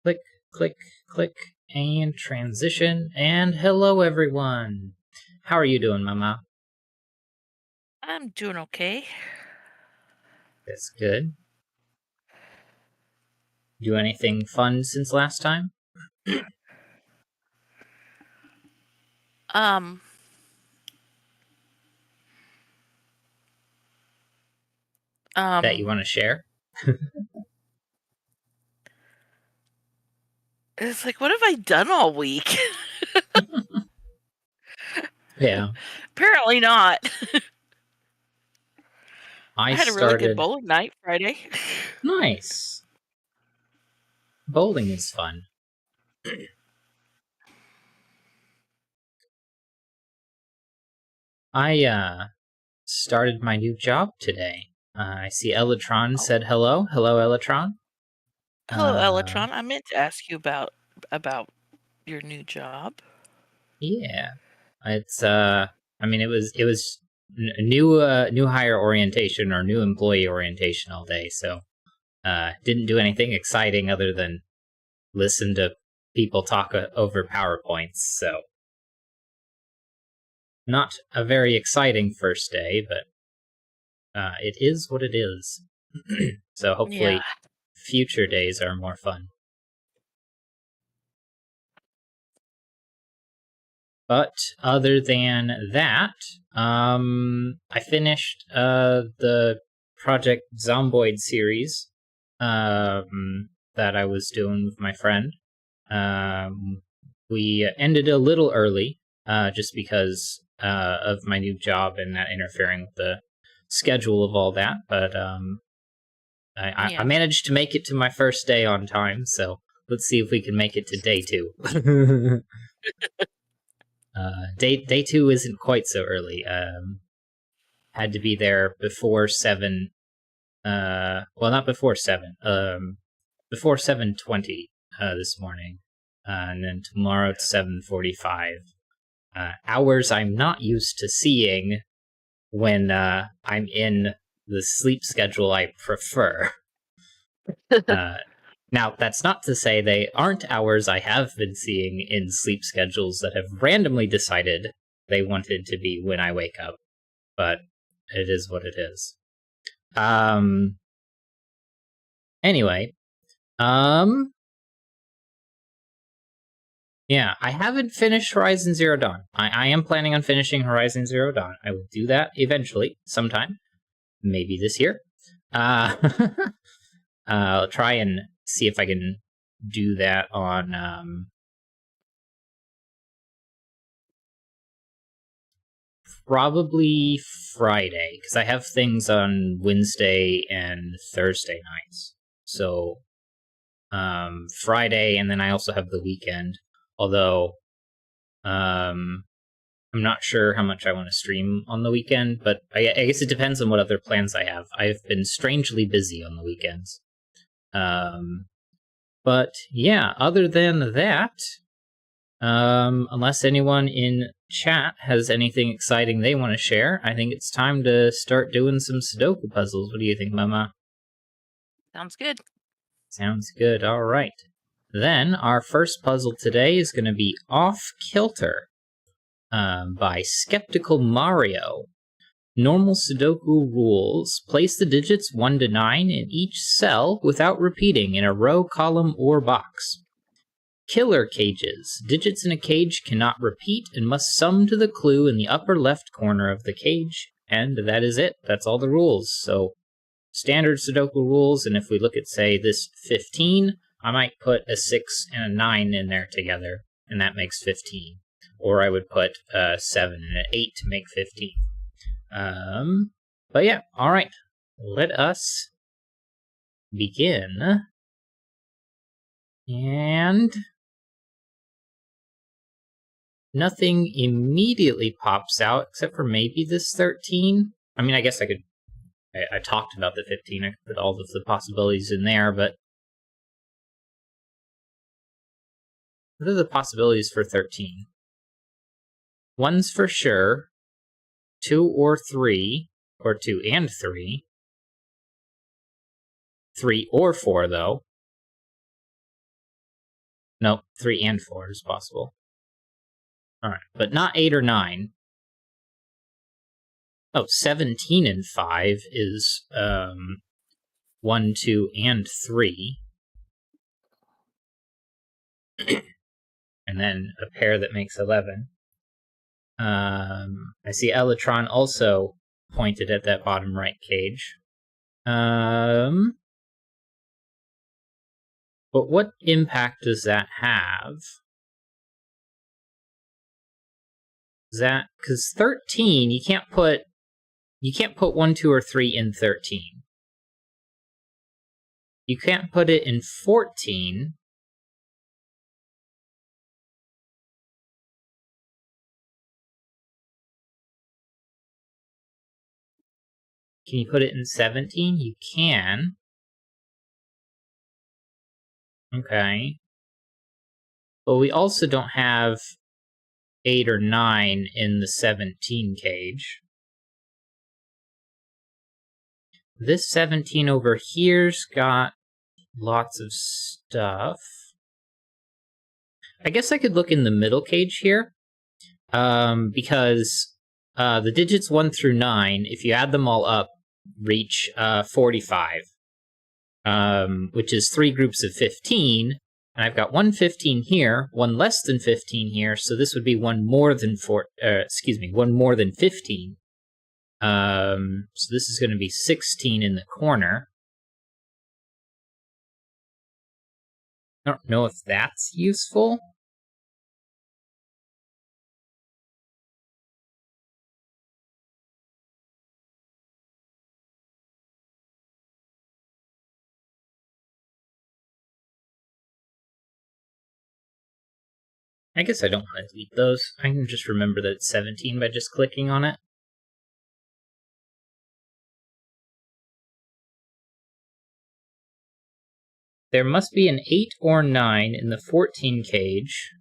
Click, click, click, and transition. And hello, everyone. How are you doing, Mama? I'm doing okay. That's good. Do anything fun since last time Um, that you um, want to share? it's like, what have I done all week? Yeah, Apparently not. I I had a really good started. bowling night Friday. Nice. Bowling is fun. I started my new job today. I see Elatron Oh, said hello. Hello, Elatron. hello, Uh, Elatron. I meant to ask you about your new job. yeah. It's. I mean, it was new hire orientation or new employee orientation all day. So didn't do anything exciting other than listen to people talk over PowerPoints. So not a very exciting first day, but it is what it is. So Yeah, hopefully future days are more fun. But other than that, I finished the Project Zomboid series that I was doing with my friend. Um, we ended a little early just because of my new job and that interfering with the schedule of all that. But I yeah. managed to make it to my first day on time, so let's see if we can make it to day two. Day two isn't quite so early. Had to be there before 7. Well, not before 7. Before 7:20 this morning, and then tomorrow it's 7:45. Hours I'm not used to seeing when I'm in the sleep schedule I prefer. Uh, Now, that's not to say they aren't hours I have been seeing in sleep schedules that have randomly decided they wanted to be when I wake up, but it is what it is. Um. Anyway, um. Yeah, I haven't finished Horizon Zero Dawn. I am planning on finishing Horizon Zero Dawn. I will do that eventually, sometime, maybe this year. Uh, I'll try and see if I can do that on probably Friday because I have things on Wednesday and Thursday nights. So Friday, and then I also have the weekend. Although um, I'm not sure how much I want to stream on the weekend, but I guess it depends on what other plans I have. I've been strangely busy on the weekends. Um, but yeah, other than that, unless anyone in chat has anything exciting they want to share, I think it's time to start doing some Sudoku puzzles. What do you think, Mama? Sounds good. Sounds good. All right. Then our first puzzle today is going to be Off Kilter by Skeptical Mario. Normal Sudoku rules. Place the digits 1 to 9 in each cell without repeating in a row, column, or box. Killer cages. Digits in a cage cannot repeat and must sum to the clue in the upper left corner of the cage. And that is it. That's all the rules. So, standard Sudoku rules, and if we look at, say, this 15, I might put a 6 and a 9 in there together, and that makes 15. Or I would put a 7 and an 8 to make 15. But yeah, alright. Let us begin. And nothing immediately pops out except for maybe this 13. I mean, I guess I could. I talked about the 15. I could put all of the possibilities in there, but what are the possibilities for 13? One's for sure, 2 or 3, or 2 and 3. 3 or 4, though. Nope, 3 and 4 is possible. Alright, but not 8 or 9. Oh, 17 and 5 is 1, 2, and 3. And then a pair that makes 11. I see Elytron also pointed at that bottom right cage. But what impact does that have? Is that because 13, you can't put 1, 2, or 3 in 13. You can't put it in 14. Can you put it in 17? You can. Okay. But we also don't have 8 or 9 in the 17 cage. This 17 over here's got lots of stuff. I guess I could look in the middle cage here, because the digits 1 through 9, if you add them all up, reach 45, which is 3 groups of 15, and I've got 1 15 here, 1 less than 15 here, so this would be 1 more than 1 more than 15. So this is going to be 16 in the corner. I don't know if that's useful. I guess I don't want to delete those. I can just remember that it's 17 by just clicking on it. There must be an 8 or 9 in the 14 cage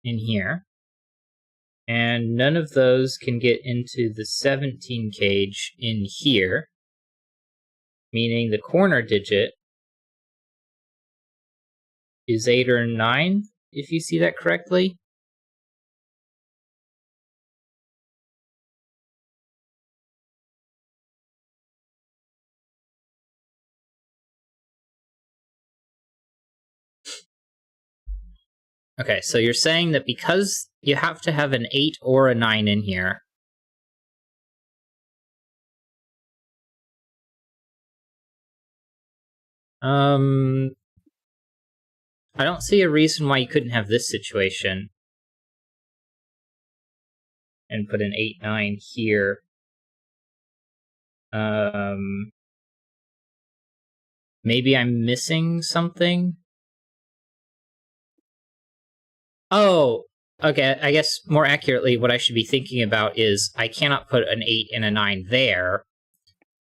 in here. And none of those can get into the 17 cage in here. Meaning the corner digit is 8 or 9, if you see that correctly. Okay, so you're saying that because you have to have an 8 or a 9 in here, I don't see a reason why you couldn't have this situation and put an 8, 9 here. Maybe I'm missing something? Oh, okay, I guess more accurately, what I should be thinking about is I cannot put an 8 and a 9 there,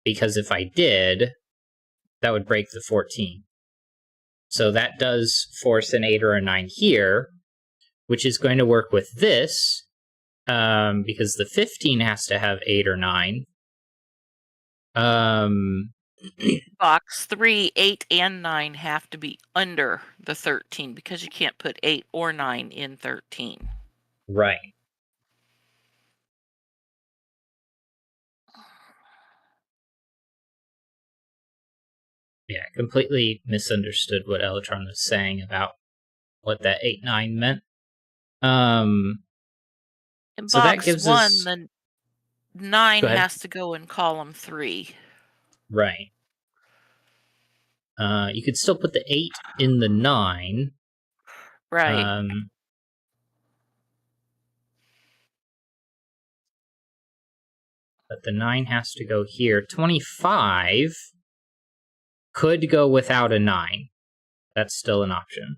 because if I did, that would break the 14. So that does force an 8 or a 9 here, which is going to work with this, because the 15 has to have 8 or 9. Box 3, 8, and 9 have to be under the 13 because you can't put 8 or 9 in 13. Right. Yeah, completely misunderstood what Elytron was saying about what that 8, 9 meant. In So that box gives 1, us... the 9 Go ahead. has to go in column 3. Right. You could still put the 8 in the 9. Right. But the 9 has to go here. 25 could go without a 9. That's still an option.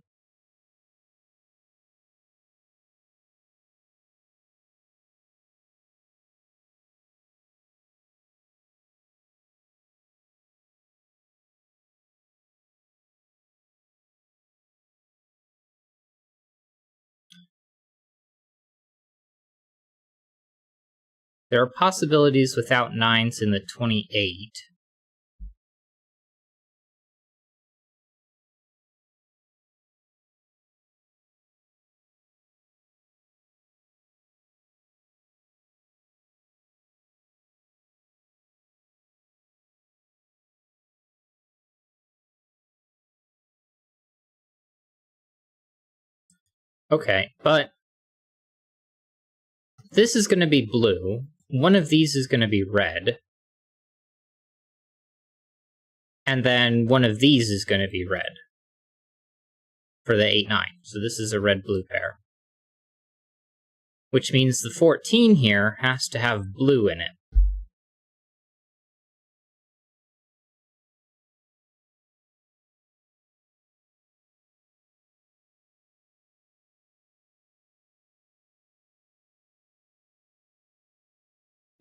There are possibilities without 9s in the 28. Okay, but this is going to be blue. One of these is going to be red. And then one of these is going to be red for the 8-9. So this is a red-blue pair. Which means the 14 here has to have blue in it.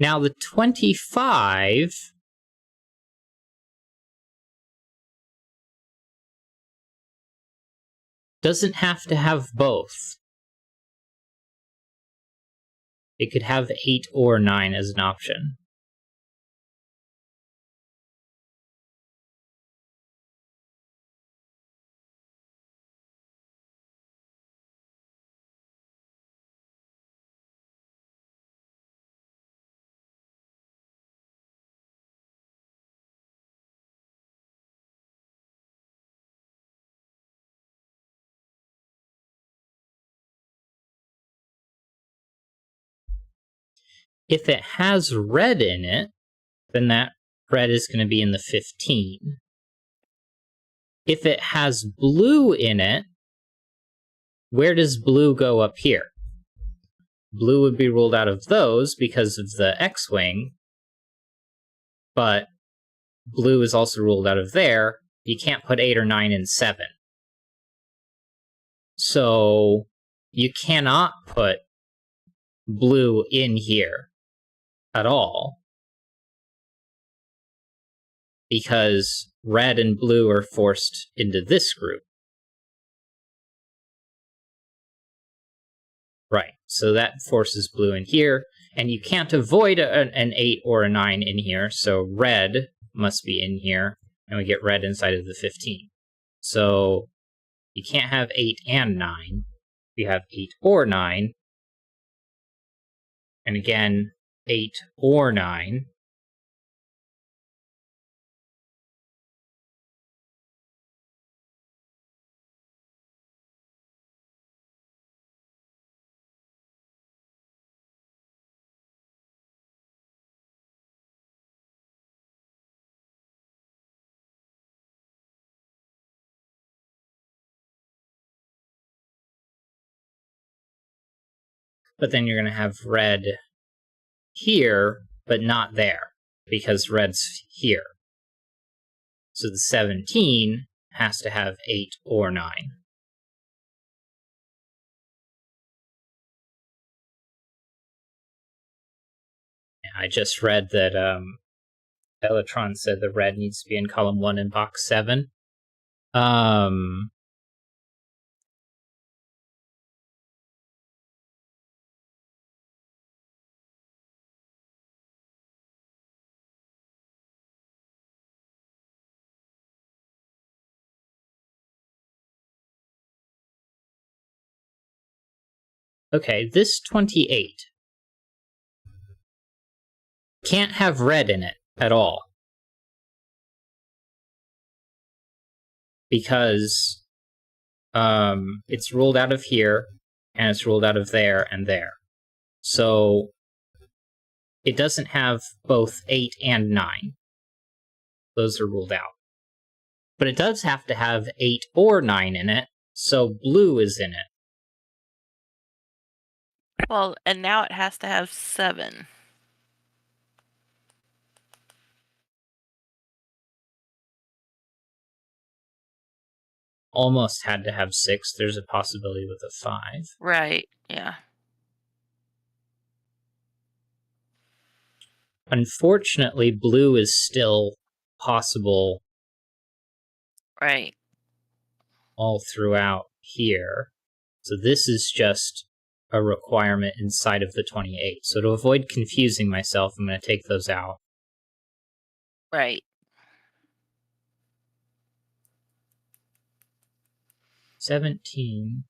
Now the 25 doesn't have to have both. It could have 8 or 9 as an option. If it has red in it, then that red is going to be in the 15. If it has blue in it, where does blue go up here? Blue would be ruled out of those because of the X-Wing, but blue is also ruled out of there. You can't put 8 or 9 in 7. So you cannot put blue in here at all, because red and blue are forced into this group. Right, so that forces blue in here, and you can't avoid an 8 or a 9 in here, so red must be in here, and we get red inside of the 15. So you can't have 8 and 9. You have 8 or 9, and again, 8 or 9. But then you're going to have red here, but not there, because red's here. So the 17 has to have 8 or 9. I just read that Bellatron said the red needs to be in column 1 in box 7. Okay, this 28 can't have red in it at all, because it's ruled out of here, and it's ruled out of there and there. So it doesn't have both 8 and 9. Those are ruled out. But it does have to have 8 or 9 in it, so blue is in it. Well, and now it has to have 7. Almost had to have 6. There's a possibility with a 5. Right, yeah. Unfortunately, blue is still possible Right. all throughout here. So this is just a requirement inside of the 28. So to avoid confusing myself, I'm going to take those out. Right. 17.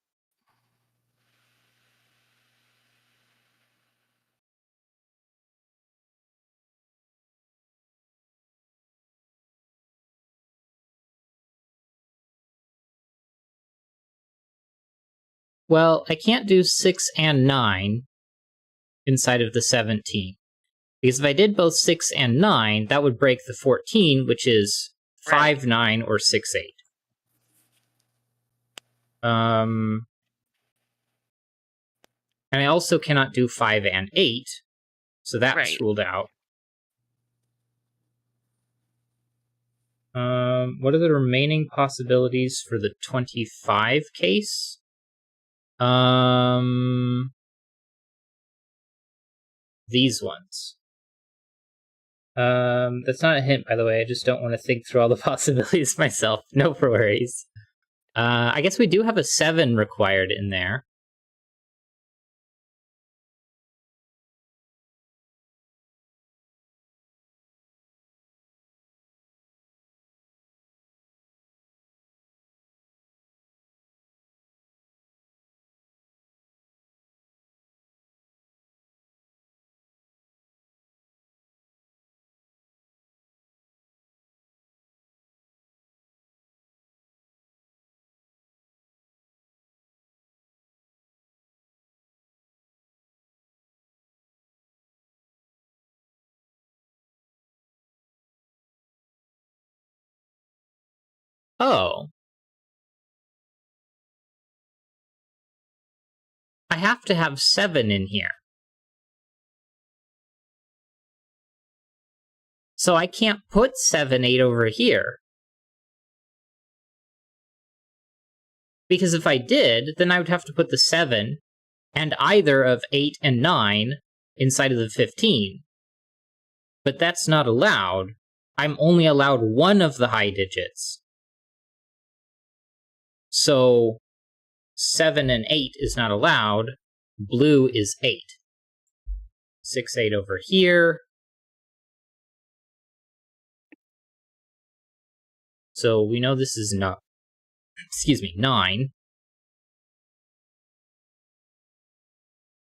Well, I can't do 6 and 9 inside of the 17. Because if I did both 6 and 9, that would break the 14, which is 5, Right. 9, or 6, 8. And I also cannot do 5 and 8, so that's Right. ruled out. What are the remaining possibilities for the 25 case? These ones. That's not a hint, by the way. I just don't want to think through all the possibilities myself. No worries. I guess we do have a 7 required in there. Oh. I have to have 7 in here. So I can't put 7, 8 over here. Because if I did, then I would have to put the 7 and either of 8 and 9 inside of the 15. But that's not allowed. I'm only allowed one of the high digits. So 7 and 8 is not allowed. Blue is 8. 6, 8 over here. So we know this is not, 9.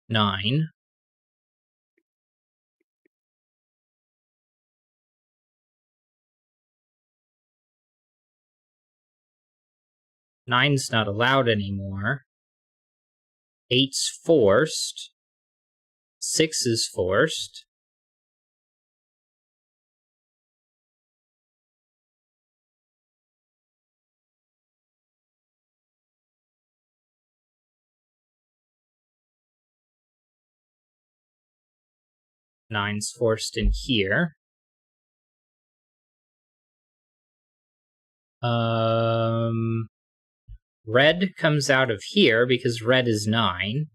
9. Nine's not allowed anymore. 8's forced. 6 is forced. Nine's forced in here. Red comes out of here because red is 9.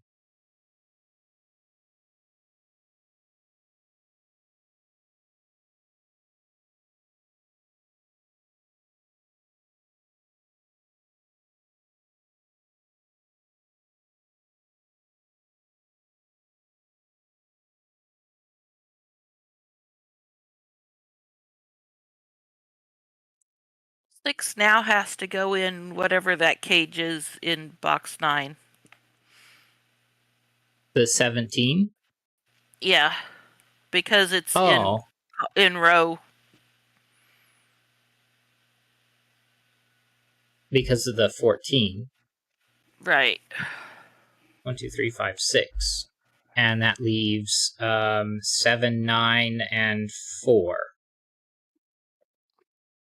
Six now has to go in whatever that cage is in box 9. The 17? Yeah, because it's Oh, in row. because of the 14. Right. 1, 2, 3, 5, 6. And that leaves 7, 9, and 4.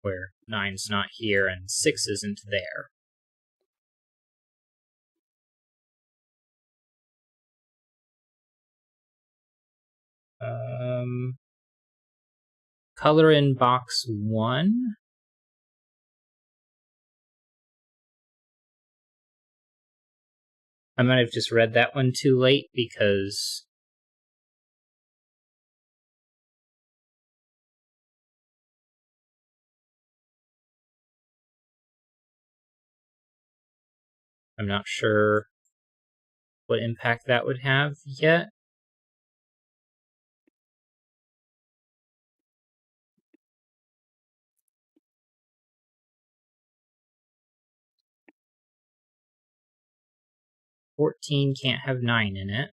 Where 9's not here and 6 isn't there. Color in box 1. I might have just read that one too late because I'm not sure what impact that would have yet. "14" can't have 9 in it.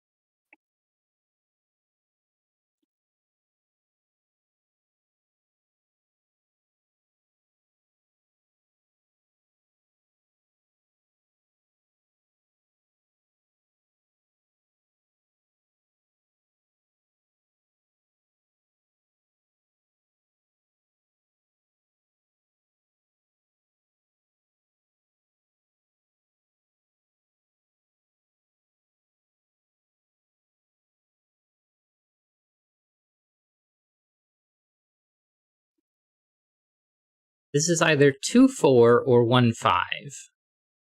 This is either 2-4 or 1-5.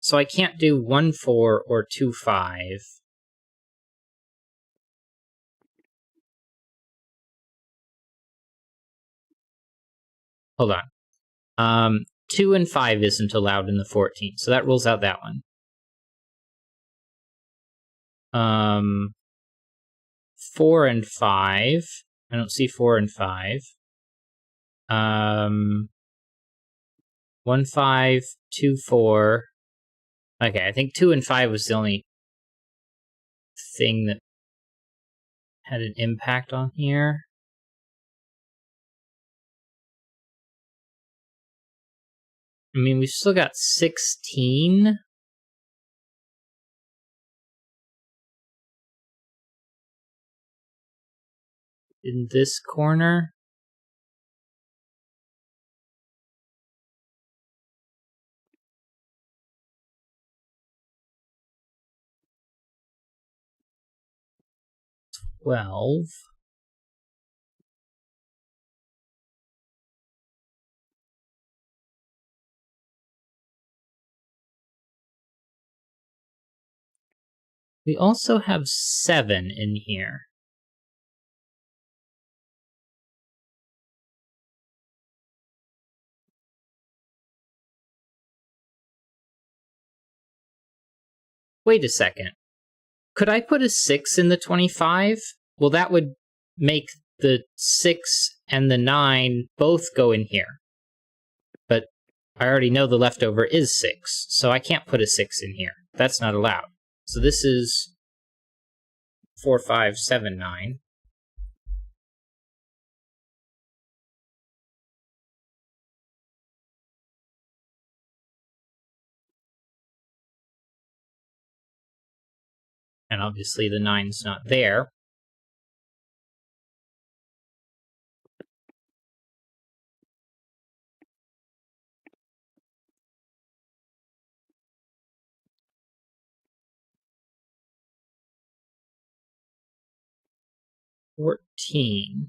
So I can't do 1-4 or 2-5. Hold on. 2 and 5 isn't allowed in the 14, so that rules out that one. 4 and 5. I don't see 4 and 5. 1, 5, 2, 4. Okay, I think 2 and 5 was the only thing that had an impact on here. I mean, we've still got 16. In this corner. Twelve. We also have 7 in here. Wait a second. Could I put a 6 in the 25? Well, that would make the 6 and the 9 both go in here. But I already know the leftover is 6, so I can't put a 6 in here. That's not allowed. So this is 4, 5, 7, 9. And obviously the 9's not there. $14.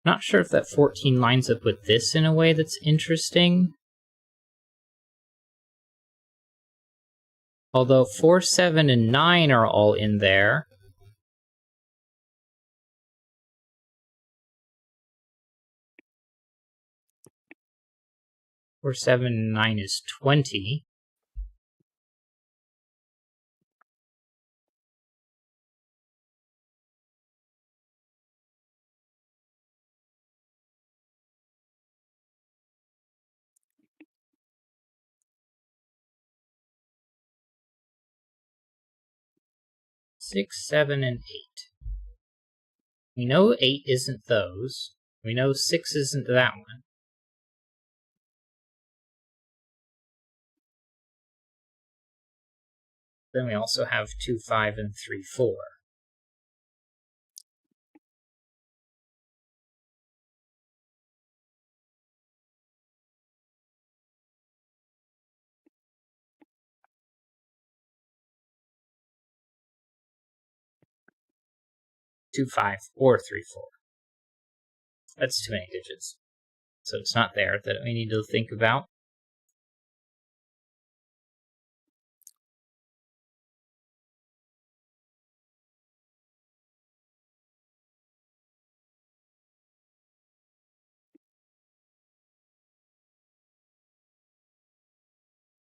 Not sure if that 14 lines up with this in a way that's interesting. Although 4, 7, and 9 are all in there. Four, 7, and 9 is 20. Six, 7, and 8. We know 8 isn't those. We know 6 isn't that one. Then we also have 2, 5, and 3, 4. Two, 5, or 3, 4. That's too many digits. So it's not there that we need to think about.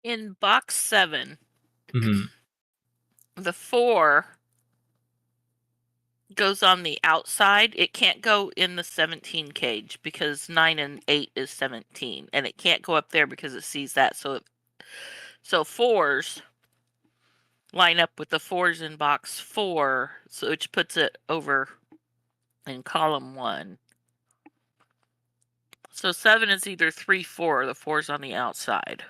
In box 7, Mm-hmm. the 4 goes on the outside. It can't go in the 17 cage because 9 and 8 is 17, and it can't go up there because it sees that. So 4s line up with the 4s in box 4, so which puts it over in column 1. So 7 is either 3, 4, or the 4's on the outside.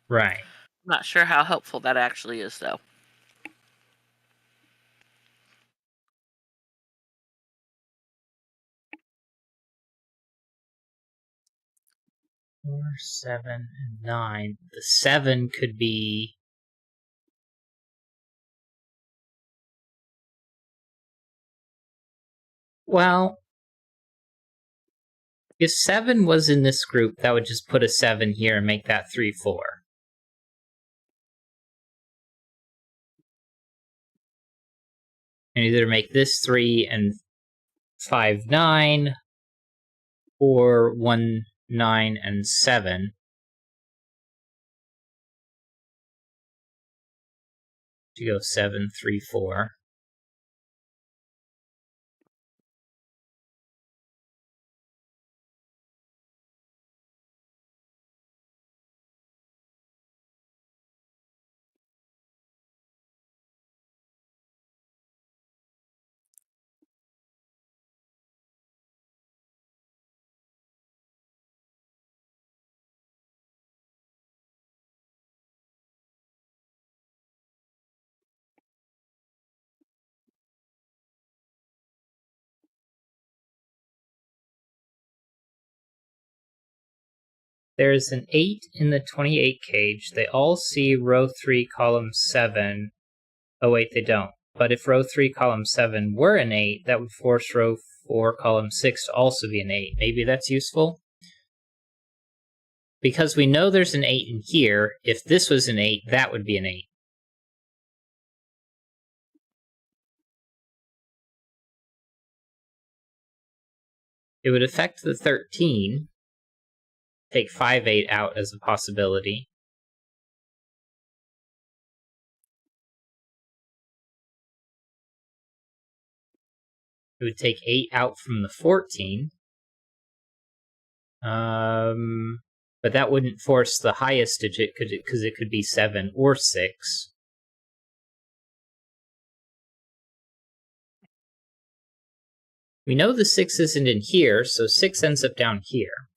Right. I'm not sure how helpful that actually is, though. Four, 7, and 9. The 7 could be Well, if 7 was in this group, that would just put a 7 here and make that 3, 4. And either make this 3 and 5, 9, or 1, 9, and 7. To go 7, 3, 4. There's an 8 in the 28 cage. They all see row 3, column 7. Oh wait, they don't. But if row 3, column 7 were an 8, that would force row 4, column 6 to also be an 8. Maybe that's useful? Because we know there's an 8 in here, if this was an 8, that would be an 8. It would affect the 13. Take 5, 8 out as a possibility. It would take 8 out from the 14. But that wouldn't force the highest digit because it could be 7 or 6. We know the 6 isn't in here, so 6 ends up down here.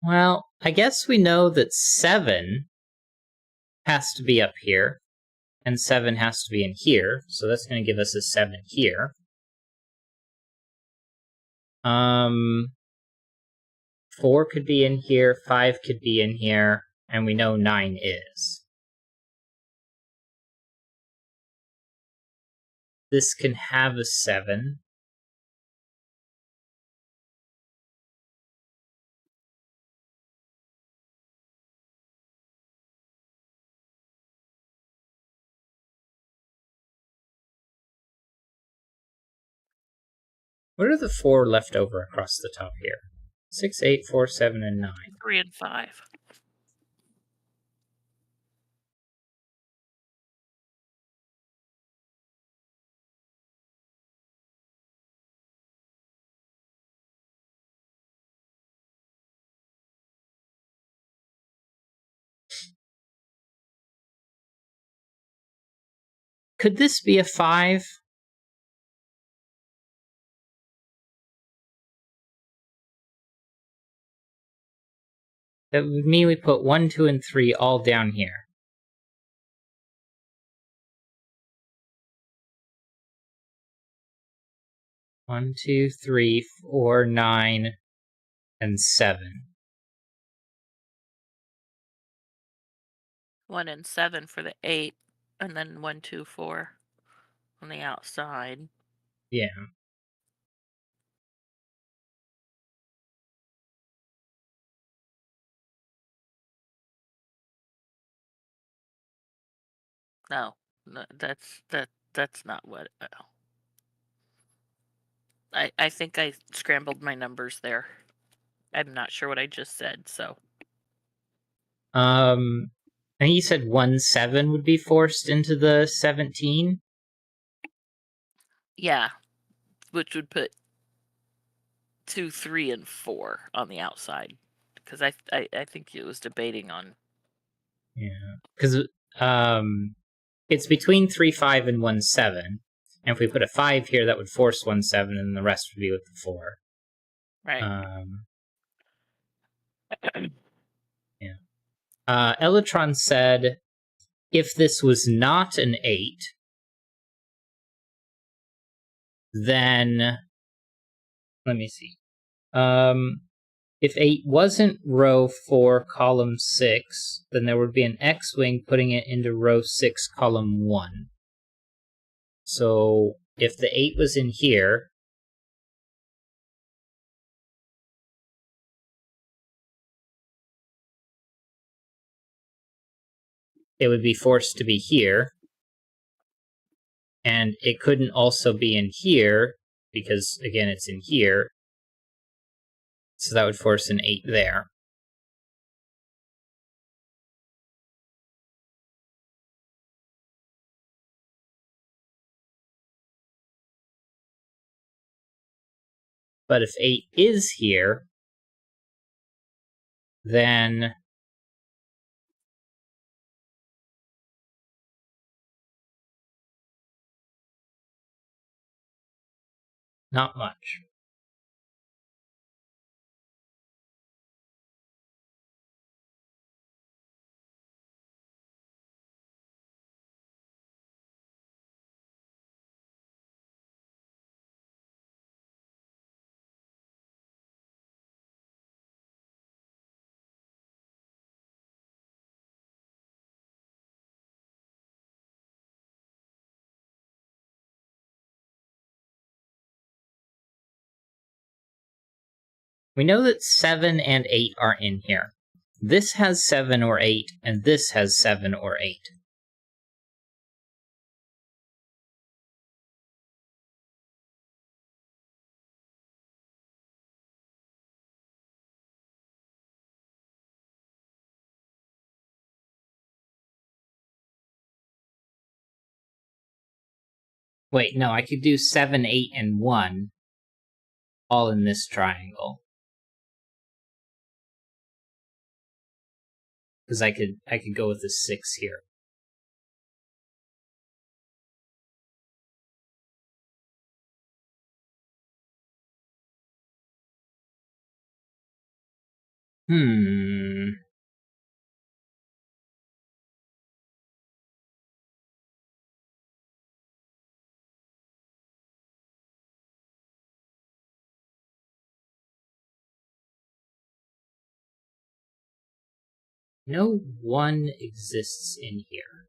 Well, I guess we know that 7 has to be up here, and 7 has to be in here, so that's going to give us a 7 here. 4 could be in here, 5 could be in here, and we know 9 is. This can have a 7. What are the 4 left over across the top here? 6, 8, 4, 7, and 9. 3 and 5. Could this be a 5? That would mean we put 1, 2, and 3 all down here. 1, 2, 3, 4, 9, and 7. 1 and 7 for the 8, and then 1, 2, 4 on the outside. Yeah. No, that's not what. I think I scrambled my numbers there. I'm not sure what I just said, so. I think you said 1, 7 would be forced into the 17? Yeah, which would put 2, 3, and 4 on the outside. Because I think it was debating on. Yeah, because it's between 3, 5, and 1, 7. And if we put a 5 here, that would force 1, 7, and the rest would be with the 4. Right. Yeah. Elytron said, if this was not an 8, then let me see. If 8 wasn't row 4, column 6, then there would be an X-wing putting it into row 6, column 1. So if the 8 was in here, it would be forced to be here. And it couldn't also be in here, because, again, it's in here. So that would force an 8 there. But if 8 is here, then not much. We know that 7 and 8 are in here. This has 7 or 8, and this has 7 or 8. Wait, no, I could do 7, 8, and 1 all in this triangle. Because I could go with the 6 here. No 1 exists in here.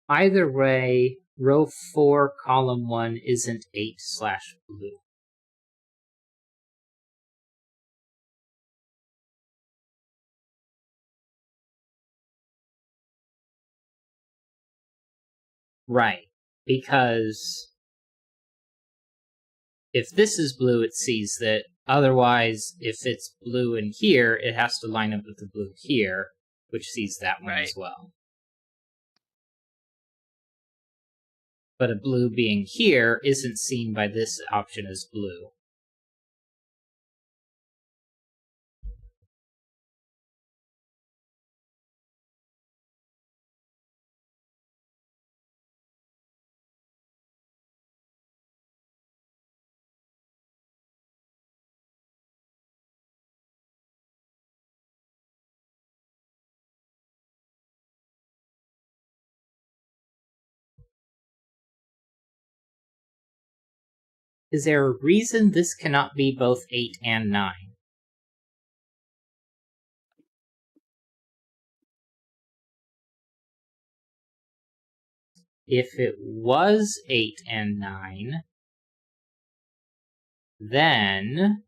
Either way, row 4, column 1 isn't 8/blue. Right, because if this is blue, it sees that. Otherwise, if it's blue in here, it has to line up with the blue here, which sees that one as well. But a blue being here isn't seen by this option as blue. Is there a reason this cannot be both 8 and 9? If it was 8 and 9, then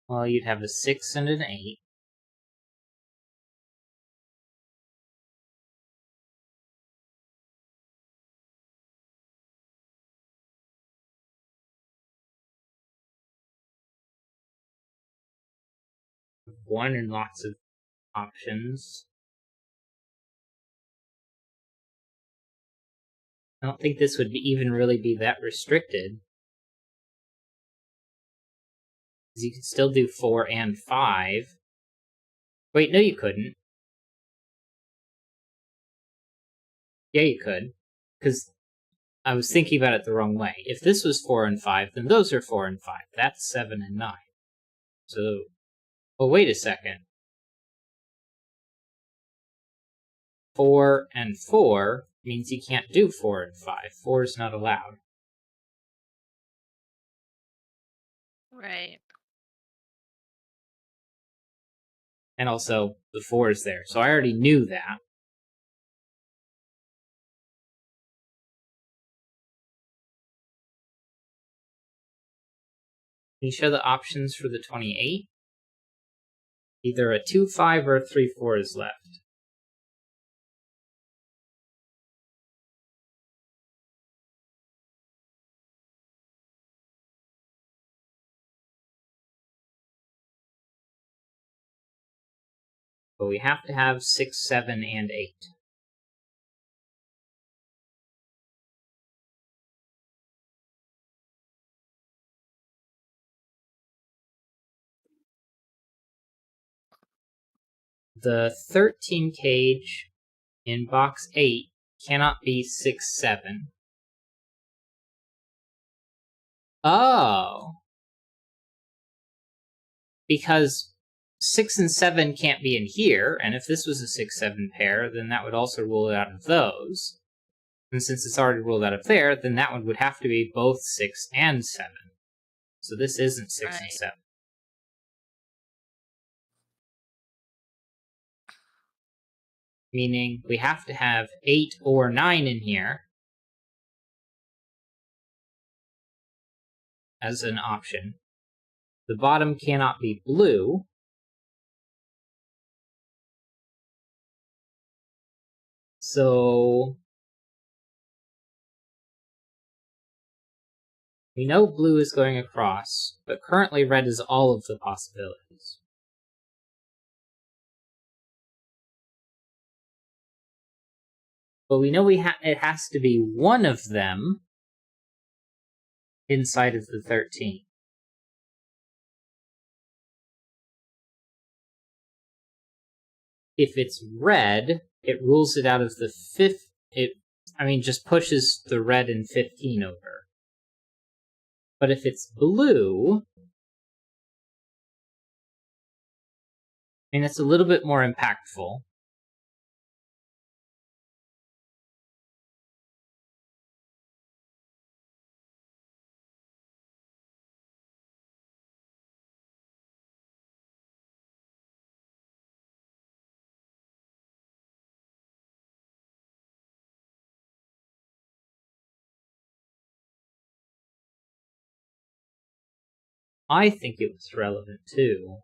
well, you'd have a 6 and an 8. One and lots of options. I don't think this would even really be that restricted. Because you could still do 4 and 5. Wait, no you couldn't. Yeah, you could. Because I was thinking about it the wrong way. If this was 4 and 5, then those are 4 and 5. That's 7 and 9. So, well, wait a second. 4 and 4 means you can't do 4 and 5. 4 is not allowed. Right. And also, the 4 is there. So I already knew that. Can you show the options for the 28? Either a 2-5 or a 3-4 is left. But we have to have 6, 7, and 8. The 13 cage in box 8 cannot be 6, 7. Oh! Because 6 and 7 can't be in here, and if this was a 6-7 pair, then that would also rule it out of those. And since it's already ruled out of there, then that one would have to be both 6 and 7. So this isn't 6 and 7. Meaning we have to have 8 or 9 in here as an option. The bottom cannot be blue. So we know blue is going across, but currently red is all of the possibilities. But we know it has to be one of them inside of the 13. If it's red, it rules it out of the fifth. Just pushes the red and 15 over. But if it's blue, it's a little bit more impactful. I think it was relevant too.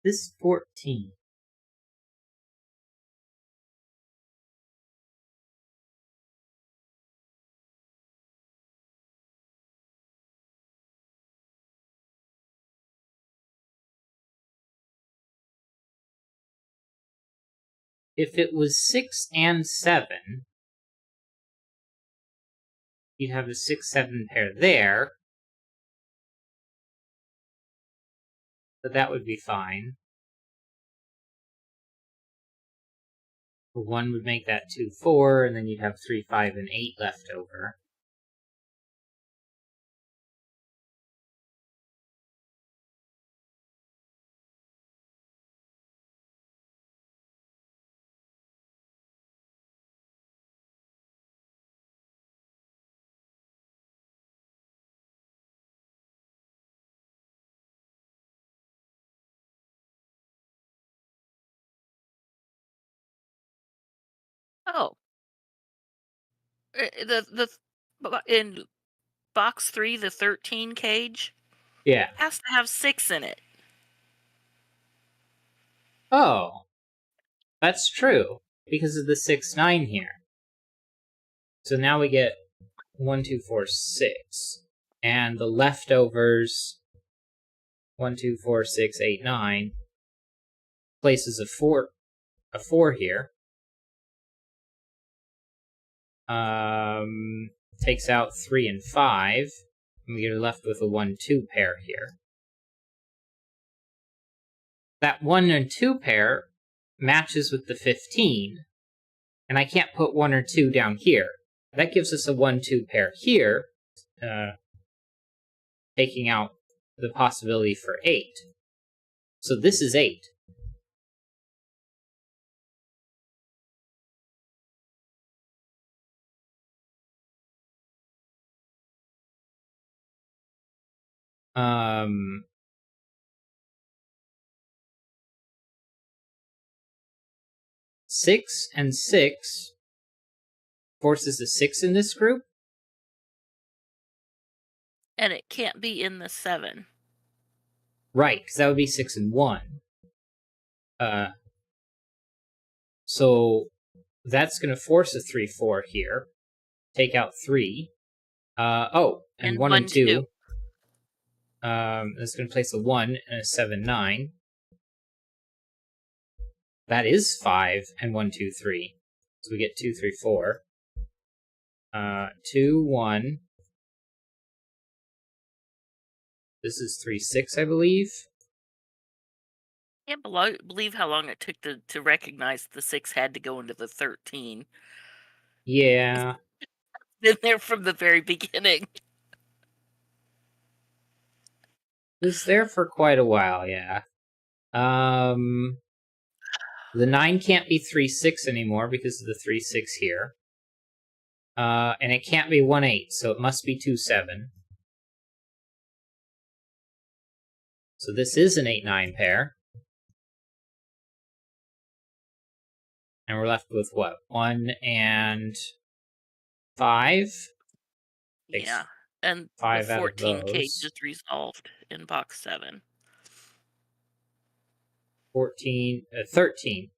This 14. If it was 6 and 7, you'd have a 6-7 pair there. But that would be fine. 1 would make that 2, 4, and then you'd have 3, 5, and 8 left over. Oh, in box 3, the 13 cage Yeah. has to have 6 in it. Oh, that's true, because of the 6, 9 here. So now we get 1, 2, 4, 6. And the leftovers 1, 2, 4, 6, 8, 9 places a 4 here. Takes out 3 and 5. And we're left with a 1, 2 pair here. That 1 and 2 pair matches with the 15. And I can't put 1 or 2 down here. That gives us a 1, 2 pair here, taking out the possibility for 8. So this is 8. Um, 6 and 6 forces a 6 in this group. And it can't be in the 7. Right, because that would be 6 and 1. So that's going to force a 3, 4 here. Take out 3. And 1 and 2. That's going to place a 1 and a 7, 9. That is 5 and 1, 2, 3. So we get 2, 3, 4. 2, 1. This is 3, 6, I believe. I can't believe how long it took to recognize the 6 had to go into the 13. Yeah. Been there from the very beginning. It was there for quite a while, yeah. The 9 can't be 3, 6 anymore because of the 3, 6 here. And it can't be 1, 8, so it must be 2, 7. So this is an 8, 9 pair. And we're left with what? 1 and 5? Yeah. And the 5 out of 14 cage those. is resolved in box 7. 13.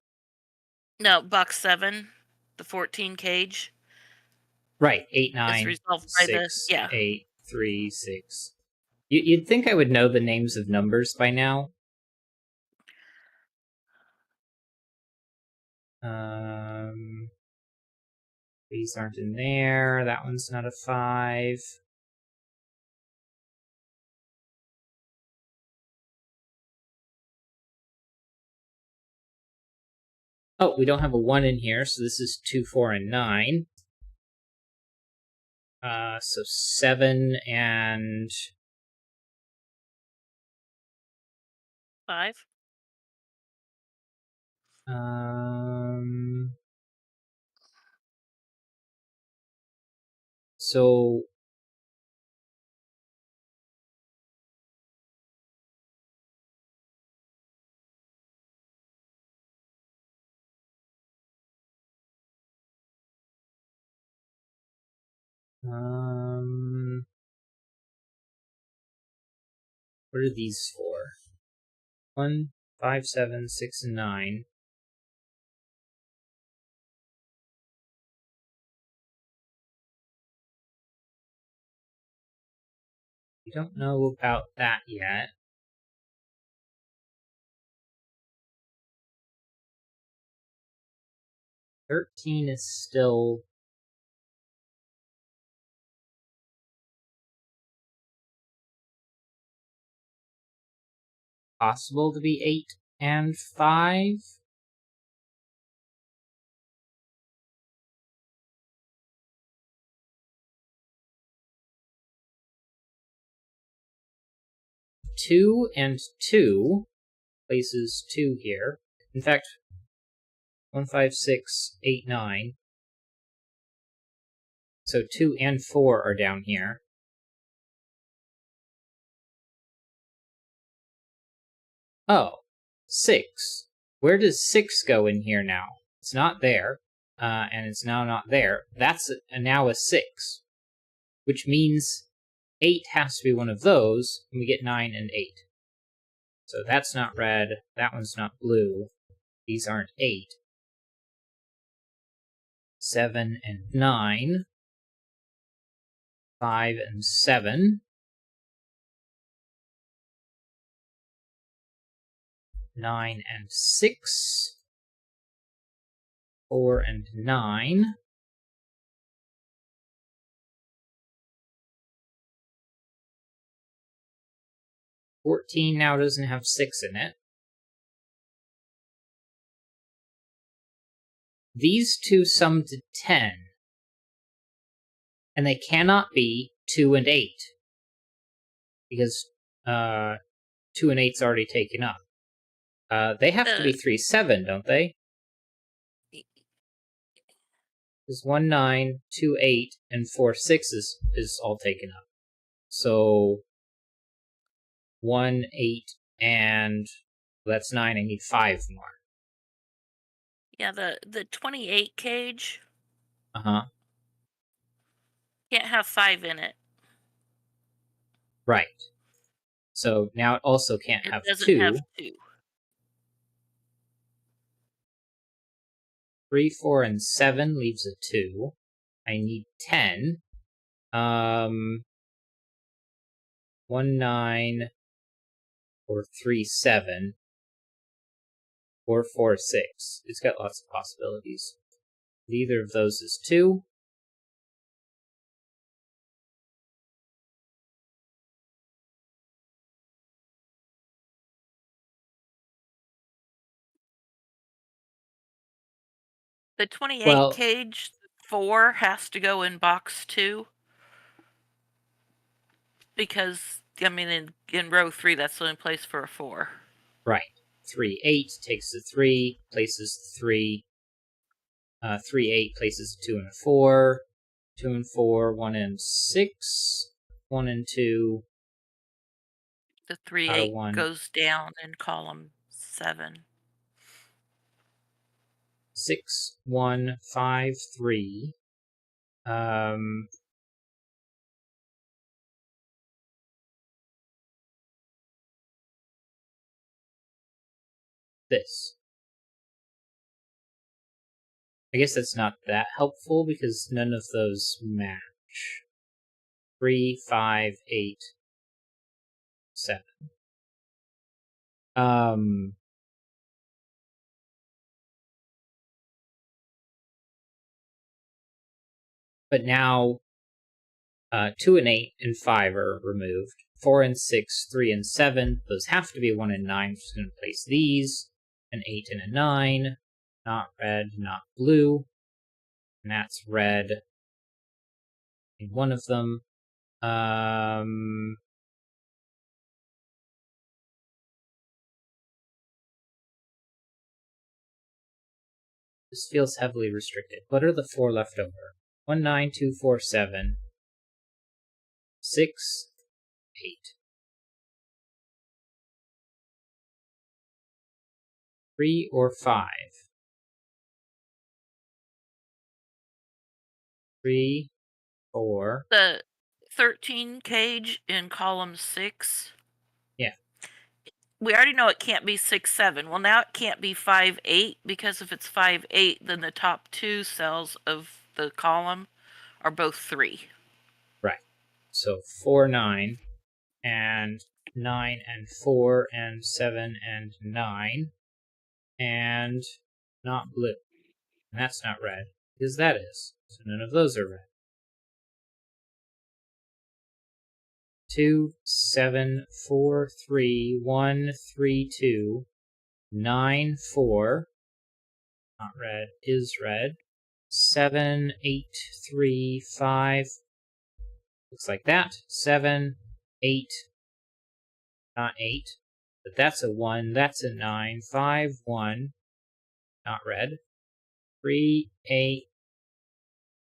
No, box 7, the 14 cage Right, 8, is 9, resolved by the 6, 8, 3, 6. You'd think I would know the names of numbers by now. These aren't in there. That one's not a 5. Oh, we don't have a 1 in here, so this is 2, 4, and 9. So 7 and 5. So what are these for? 1, 5, 7, 6, and 9. We don't know about that yet. "13" is still possible to be 8 and 5. 2 and 2 places 2 here. In fact, 1, 5, 6, 8, 9. So 2 and 4 are down here. Oh, 6. Where does 6 go in here now? It's not there, and it's now not there. That's now a 6, which means 8 has to be one of those, and we get 9 and 8. So that's not red, that one's not blue. These aren't 8. 7 and 9. 5 and 7. 9 and 6. 4 and 9. 14 now doesn't have 6 in it. These two sum to 10. And they cannot be 2 and 8. Because 2 and 8's already taken up. They have to be 3, 7, don't they? Because 1, 9, 2, 8, and 4, 6 is all taken up. So 1, 8, and that's 9. I need 5 more. Yeah, the 28 cage. Uh-huh. Can't have 5 in it. Right. So now it also can't have 2. It doesn't have 2. 3, 4, and 7 leaves a 2. I need 10. 1, 9, or 3, 7. 4, 4, 6. It's got lots of possibilities. Neither of those is 2. The 28 cage, 4 has to go in box 2. Because, I mean, in row 3, that's the only place for a 4. Right. 3, 8 takes the 3, places the 3. 3, 8 places a 2 and a 4. 2 and 4, 1 and 6. 1 and 2. The 3, 8 goes down in column 7. 6, 1, 5, 3. This. I guess that's not that helpful because none of those match. 3, 5, 8, 7. But now 2 and 8 and 5 are removed. 4 and 6, 3 and 7, those have to be 1 and 9. I'm just going to place these. An 8 and a 9. Not red, not blue. And that's red in one of them. This feels heavily restricted. What are the 4 left over? 1, 9, 2, 4, 7. 6, 8. 3 or 5. 3, 4. The 13 cage in column 6. Yeah. We already know it can't be 6, 7. Well, now it can't be 5, 8, because if it's 5, 8, then the top 2 cells of the column are both 3. Right. So 4, 9, and 9 and 4, and 7 and 9, and not blue. And that's not red, because that is. So none of those are red. 2, 7, 4, 3, 1, 3, 2, 9, 4. Not red, is red. 7, 8, 3, 5. Looks like that. 7, 8, not 8. But that's a 1, that's a 9, 5, 1, not red. 3, 8,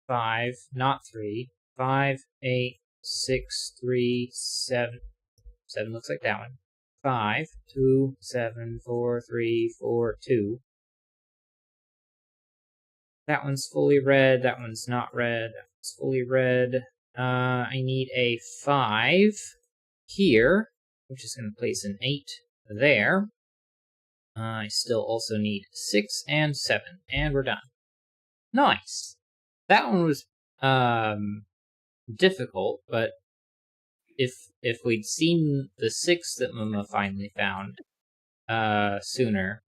5, not 3, 5, 8, 6, 3, 7. 7 looks like that one. 5, 2, 7, 4, 3, 4, 2. That one's fully red, that one's not red, that one's fully red. I need a 5 here, which is going to place an 8 there. I still also need 6 and 7, and we're done. Nice! That one was difficult, but if we'd seen the 6 that Mama finally found sooner,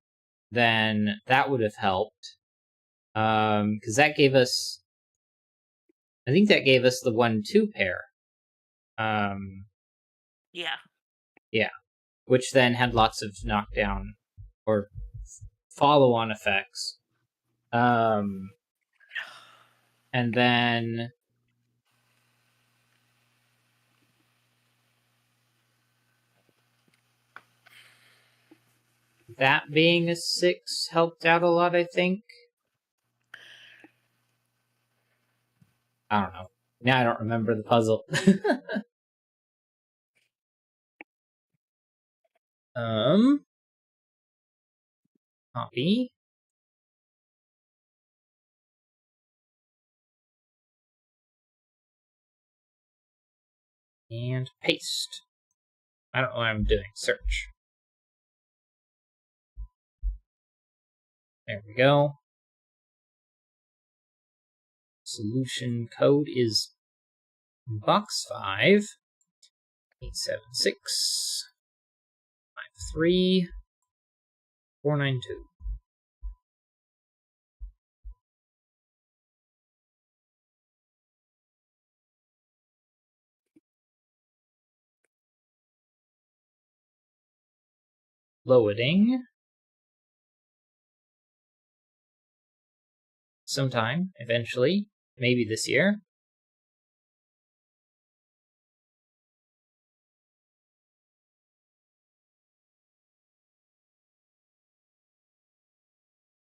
then that would have helped. Because that gave us, I think that gave us the 1-2 pair. Yeah. Yeah. Which then had lots of knockdown or follow-on effects. And then that being a 6 helped out a lot, I think. I don't know. Now I don't remember the puzzle. Copy. And paste. I don't know what I'm doing. Search. There we go. Solution code is box 5, 876, 53, 492. Loading. Sometime, eventually, maybe this year.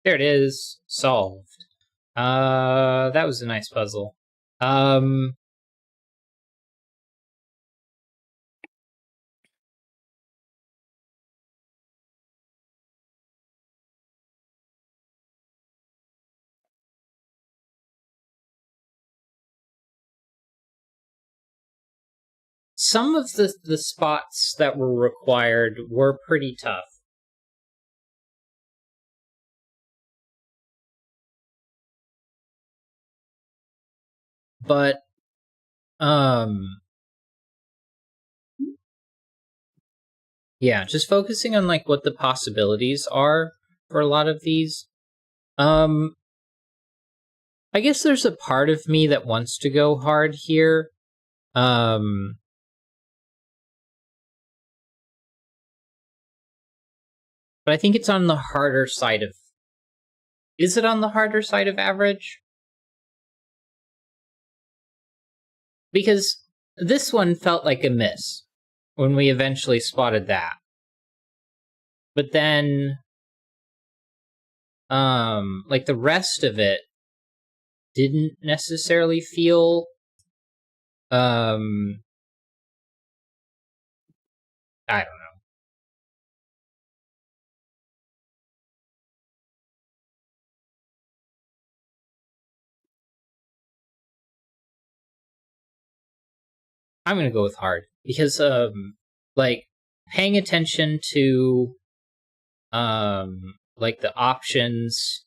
There it is, solved. That was a nice puzzle. Some of the spots that were required were pretty tough. But, yeah, just focusing on, like, what the possibilities are for a lot of these. I guess there's a part of me that wants to go hard here. But I think it's on the harder side of... Is it on the harder side of average? Because this one felt like a miss when we eventually spotted that. But then, like, the rest of it didn't necessarily feel, I don't know. I'm gonna go with hard because, like, paying attention to, like, the options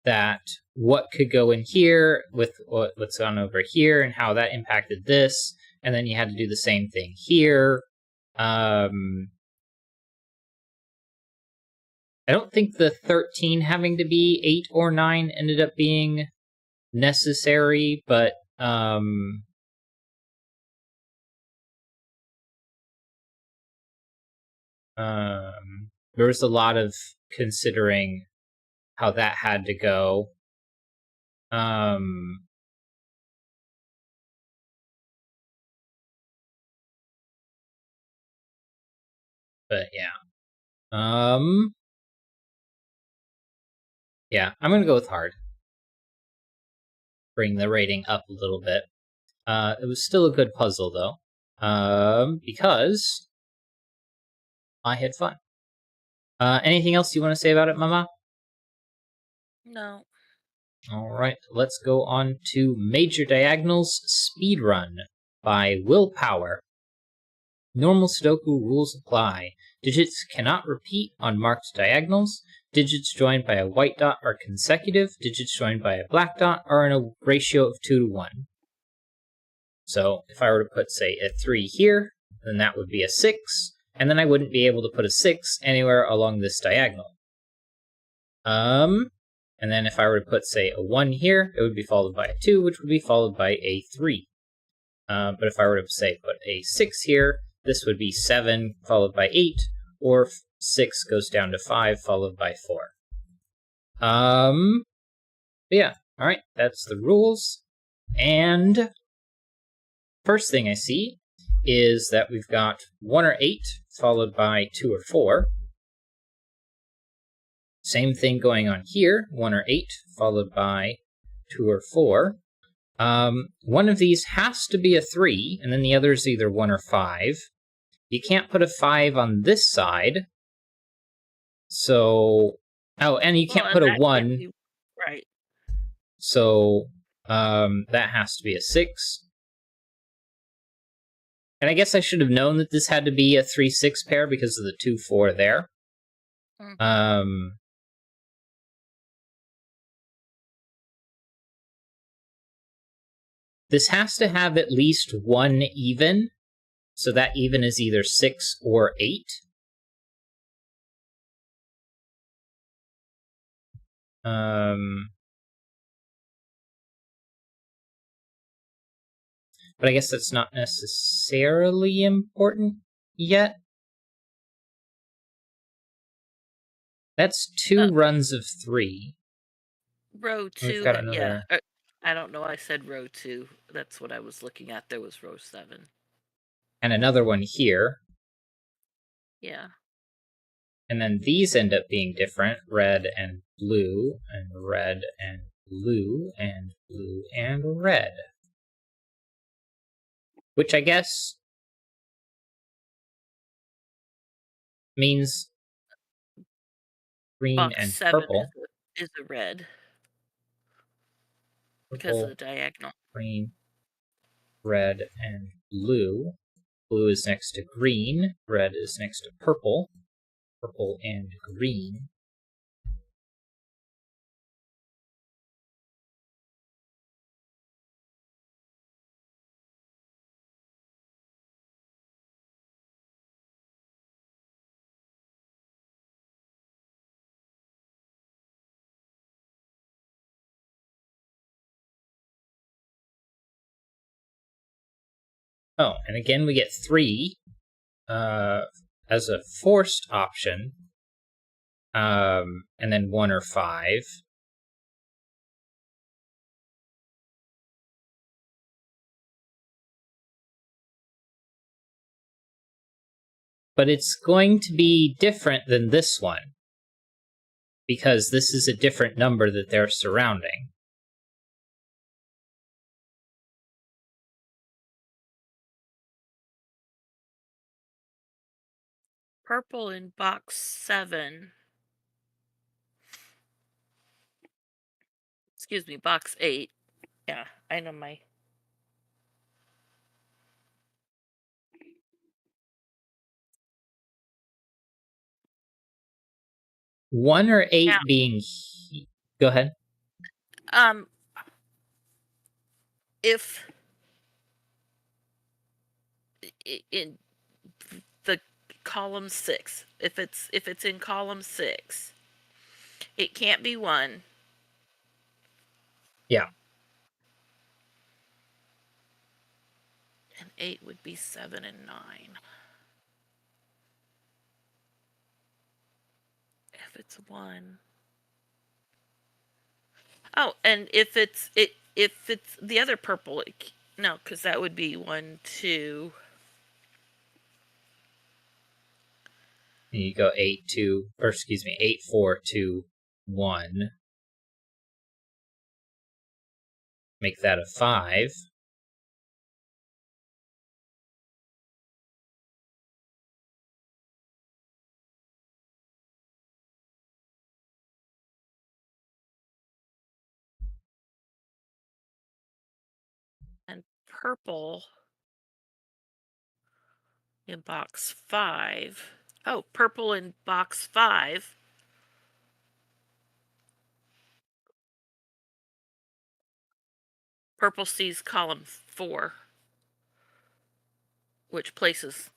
that what could go in here with what's gone over here and how that impacted this, and then you had to do the same thing here. I don't think the 13 having to be 8 or 9 ended up being necessary, but there was a lot of considering how that had to go. But yeah. Yeah, I'm gonna go with hard. Bring the rating up a little bit. It was still a good puzzle, though. Because I had fun. Anything else you want to say about it, Mama? No. Alright, let's go on to Major Diagonals Speedrun by Willpower. Normal Sudoku rules apply. Digits cannot repeat on marked diagonals. Digits joined by a white dot are consecutive. Digits joined by a black dot are in a ratio of 2 to 1. So if I were to put, say, a 3 here, then that would be a 6, and then I wouldn't be able to put a 6 anywhere along this diagonal. And then if I were to put, say, a 1 here, it would be followed by a 2, which would be followed by a 3. But if I were to, say, put a 6 here, this would be 7 followed by 8, or 6 goes down to 5 followed by 4. But yeah, alright, that's the rules. And first thing I see is that we've got 1 or 8 followed by 2 or 4. Same thing going on here, 1 or 8 followed by 2 or 4. One of these has to be a 3, and then the other is either 1 or 5. You can't put a 5 on this side. So, oh, and you can't put a 1. Right. So, that has to be a 6. And I guess I should have known that this had to be a 3-6 pair because of the 2-4 there. Mm-hmm. This has to have at least one even, so that even is either 6 or 8. But I guess that's not necessarily important yet. That's 2 runs of 3. Row 2. We've got another... Yeah. I don't know. I said row 2. That's what I was looking at. There was row 7. And another one here. Yeah. And then these end up being different. Red and blue, and red and blue, and blue and red. Which I guess means green Box and 7 purple. is a red. Purple, because of the diagonal. Green, red, and blue. Blue is next to green. Red is next to purple. Purple and green. Oh, and again we get 3 as a forced option. And then 1 or 5. But it's going to be different than this one, because this is a different number that they're surrounding. Purple in box 7. Excuse me, box 8. Yeah, I know my... 1 or 8 now, being... Go ahead. If in the column 6, if it's in column 6, it can't be 1. Yeah. And 8 would be 7 and 9. If it's 1. Oh, and if it's the other purple, no, because that would be 1, 2. And you go 8, 4, 2, 1. Make that a 5. And purple in box 5. Oh, purple in box 5. Purple sees column 4, which places.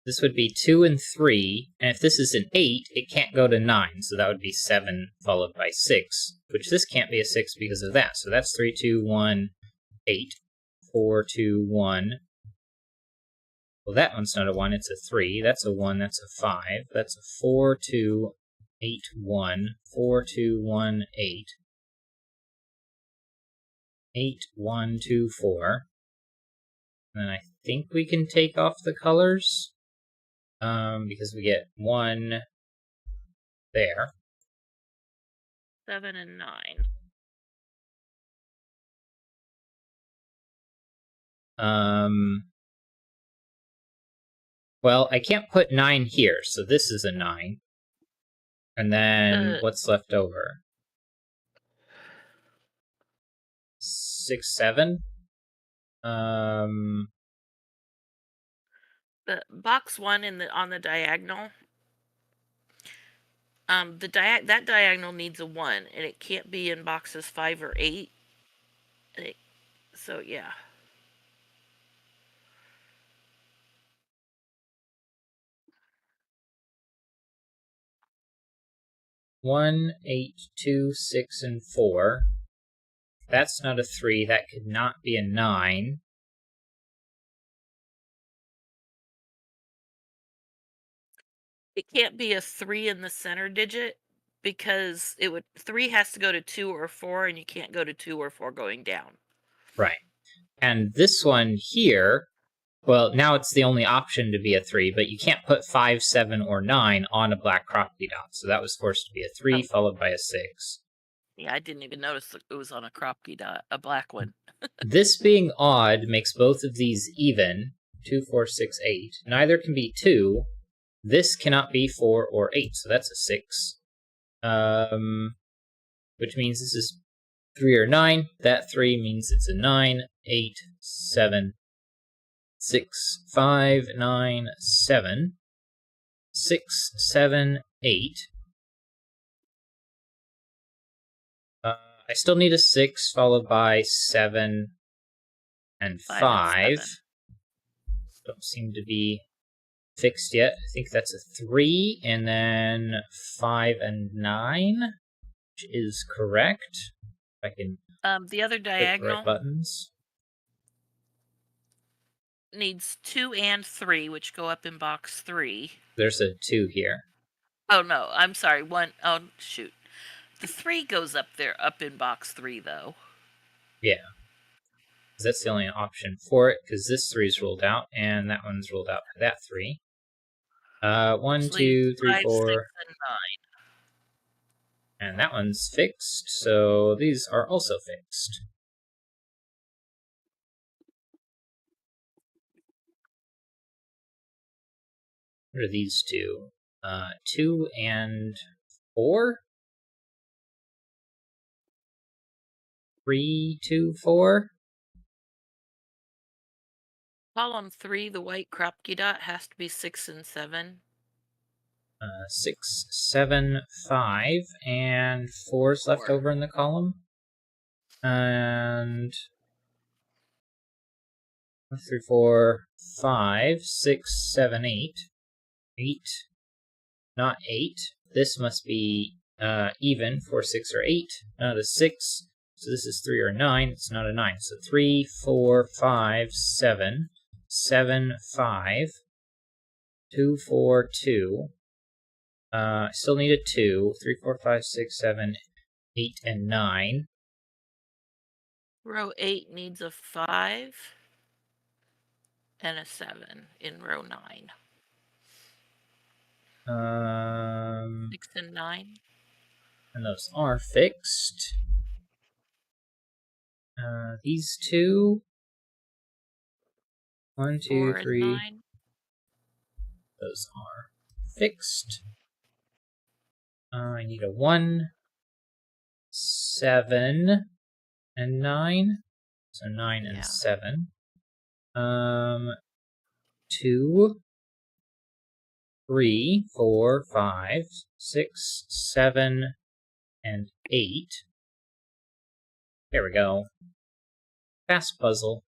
This would be 2 and 3, and if this is an 8, it can't go to 9, so that would be 7 followed by 6, which this can't be a 6 because of that, so that's 3, 2, 1, 8, 4, 2, 1. Well, that one's not a 1, it's a 3, that's a 1, that's a 5, that's a 4, 2, 8, 1, 4, 2, 1, 8, 8, 1, 2, 4. And then I think we can take off the colors, because we get 1 there. 7 and 9. Well, I can't put 9 here, so this is a 9. And then what's left over? 6, 7. The box 1 on the diagonal. That diagonal needs a 1, and it can't be in boxes 5 or 8. So yeah. One, 8, 2, 6, and 4. That's not a 3. That could not be a 9. It can't be a 3 in the center digit because 3 has to go to 2 or 4, and you can't go to 2 or 4 going down. Right. And this one here, well, now it's the only option to be a 3, but you can't put 5, 7, or 9 on a black croppy dot. So that was forced to be a 3 followed by a 6. Yeah, I didn't even notice it was on a croppy dot, a black one. This being odd makes both of these even. 2, 4, 6, 8. Neither can be 2. This cannot be 4 or 8, so that's a 6. Which means this is 3 or 9. That 3 means it's a 9, 8, 7, 6, 5, 9, 7, 6, 7, 8. I still need a 6 followed by 7 and 5. Don't seem to be fixed yet. I think that's a 3, and then 5 and 9, which is correct. If I can the other click the diagonal right buttons. needs 2 and 3, which go up in box 3. There's a 2 here. Oh no, I'm sorry. 1. Oh shoot, the 3 goes up there, up in box 3 though. Yeah. That's the only option for it, because this 3 is ruled out, and that one's ruled out by that 3. 1, 2, 3, 5, 4. 6, and 9. And that one's fixed, so these are also fixed. What are these two? 2 and 4? 3, 2, 4? Column 3, the white croppy dot has to be 6 and 7. 6, 7, 5, and 4 is left over in the column. And 1, 3, 4, 5, 6, 7, 8. 8, not 8. This must be even, 4, 6, or 8, not a 6. So this is 3 or 9. It's not a 9. So 3, 4, 5, 7, 7, 5, 2, 4, 2. I still need a 2. 3, 4, 5, 6, 7, 8, and 9. Row 8 needs a 5. and a 7 in row 9. 6 and 9. And those are fixed. These two. 1, 2, 4 and 3. 9. Those are fixed. I need a 1, 7, and 9. So 9 and 7. 2, 3, 4, 5, 6, 7, and 8. There we go. Fast puzzle.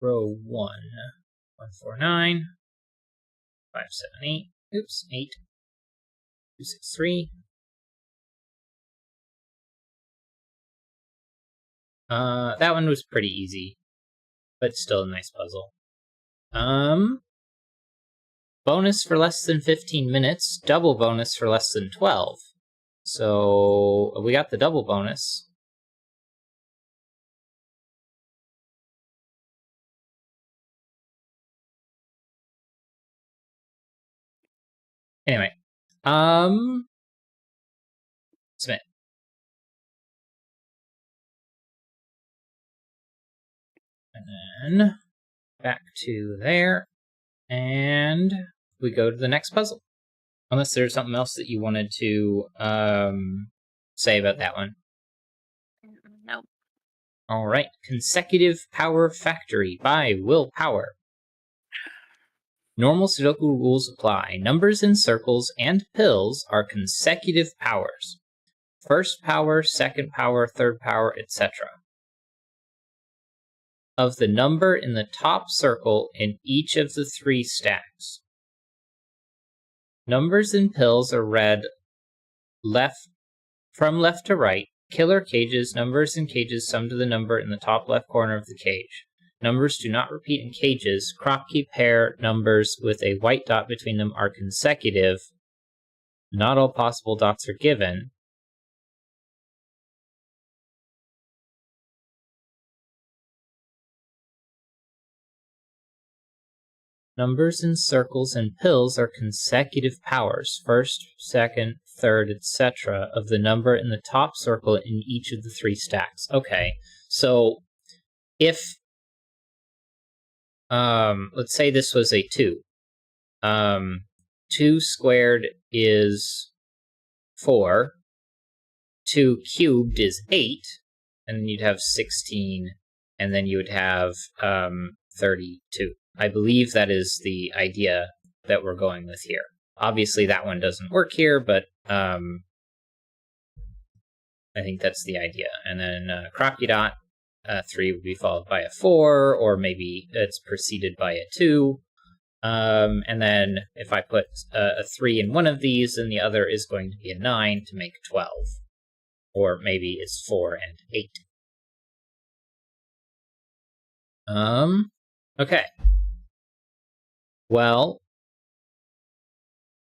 Row 1. 1, 4, 9. 5, 7, 8. Oops, 8. 2, 6, 3. That one was pretty easy, but still a nice puzzle. Bonus for less than 15 minutes, double bonus for less than 12. So we got the double bonus. Anyway, submit. And then back to there, and we go to the next puzzle. Unless there's something else that you wanted to say about that one. Nope. All right, Consecutive Power Factory by Will Power. Normal Sudoku rules apply. Numbers in circles and pills are consecutive powers. First power, second power, third power, etc. Of the number in the top circle in each of the 3 stacks. Numbers in pills are read from left to right. Killer cages, numbers in cages sum to the number in the top left corner of the cage. Numbers do not repeat in cages. Kropke pair numbers with a white dot between them are consecutive. Not all possible dots are given. Numbers in circles and pills are consecutive powers, first, second, third, etc., of the number in the top circle in each of the 3 stacks. Okay, so if, let's say this was a 2. 2 squared is 4. 2 cubed is 8. And then you'd have 16. And then you would have 32. I believe that is the idea that we're going with here. Obviously, that one doesn't work here, but I think that's the idea. And then Kropke dot, 3 would be followed by a 4, or maybe it's preceded by a 2. And then if I put a 3 in one of these, then the other is going to be a 9 to make 12. Or maybe it's 4 and 8. Okay. Well,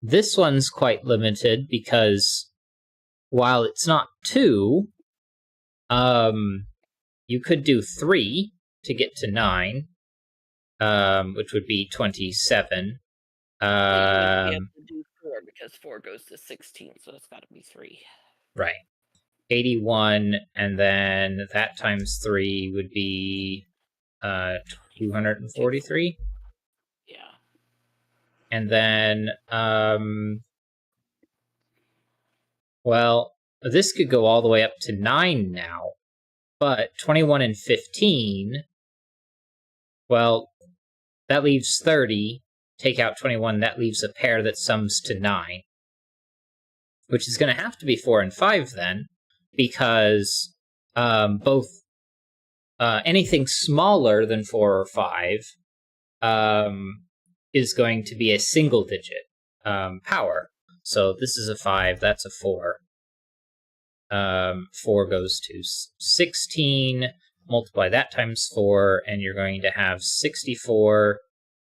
this one's quite limited because while it's not 2, you could do 3 to get to 9, which would be 27. You have to do 4 because 4 goes to 16, so it's got to be 3. Right. 81, and then that times 3 would be 243. Yeah. And then, well, this could go all the way up to 9 now, but 21 and 15, well, that leaves 30. Take out 21, that leaves a pair that sums to 9, which is going to have to be 4 and 5 then, because both anything smaller than 4 or 5 is going to be a single digit power. So this is a 5, that's a 4. 4 goes to 16. Multiply that times 4, and you're going to have 64.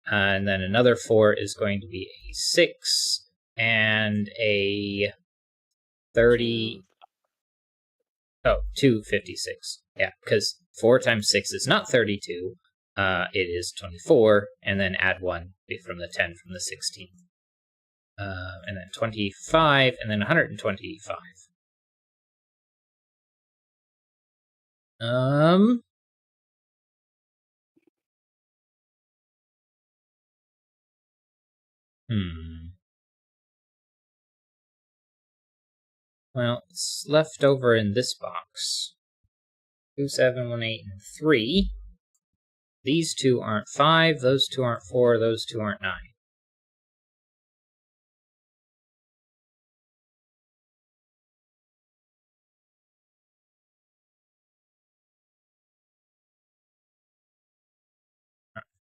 And then another 4 is going to be a 6 and a 30. Oh, 256. Yeah, because 4 times 6 is not 32. It is 24, and then add 1 from the 10 from the 16. And then 25, and then 125. Well, it's left over in this box. 2, 7, 1, 8, and 3. These two aren't 5, those two aren't 4, those two aren't 9.